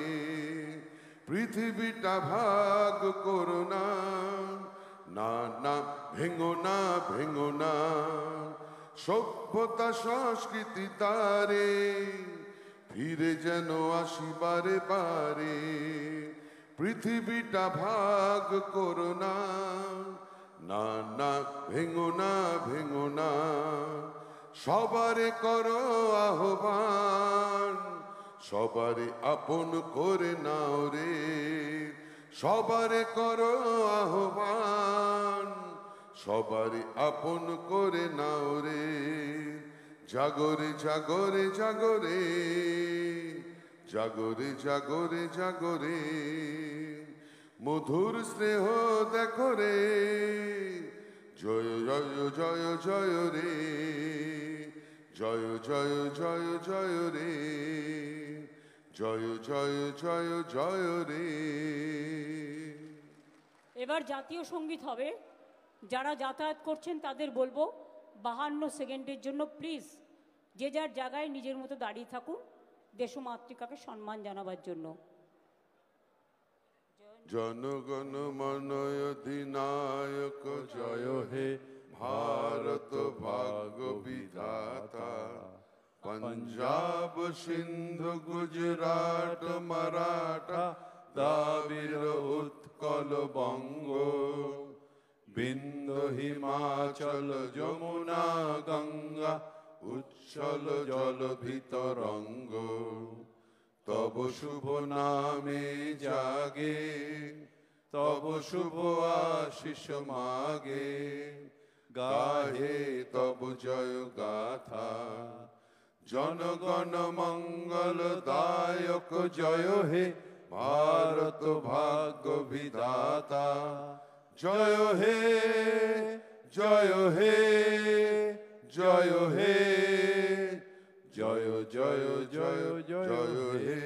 Speaker 2: পৃথিবীটা ভাগ করো না, না না ভেঙো না, ভেঙো না। সভ্যতা সংস্কৃতি তারে ফিরে যেন আসি বারে বারে। পৃথিবীটা ভাগ করো না, না না ভেঙো না, ভেঙো না। সবারে করো আহ্বান, সবারে আপন করে নাও রে। সবারে করো আহ্বান, সবারই আপন করে নাও রে। জাগরে জাগরে জাগরে, জাগরে জাগরে জাগরে, মধুর স্নেহ দেখো রে। জয় জয় জয় জয় রে, জয় জয় জয় জয় রে, জয় জয় জয় জয় রে।
Speaker 1: এবার জাতীয় সঙ্গীত হবে। যারা যাতায়াত করছেন তাদের বলবো 52 সেকেন্ডের জন্য প্লিজ যে যার জায়গায় নিজের মতো দাঁড়িয়ে থাকুন দেশমাতৃকাকে সম্মান জানাবার জন্য।
Speaker 2: জনগণ মন অধিনায়ক জয় হে, ভারত ভাগ্য বিধাতা। পঞ্জাব সিন্ধু গুজরাট মারাঠা, দ্রাবিড় উৎকল বঙ্গ, বিন্ধ্য হিমাচল যমুনা গঙ্গা, উচ্ছল জল ভিতরঙ্গ। তব শুভ নামে জাগে, তব শুভ আশিস মাগে, গাহে তব জয় গাথা। জনগণ মঙ্গল দায়ক জয় হে, ভারত ভাগ্য বিধাতা। জয় হে, জয় হে, জয় হে, জয় জয় জয় জয় হে।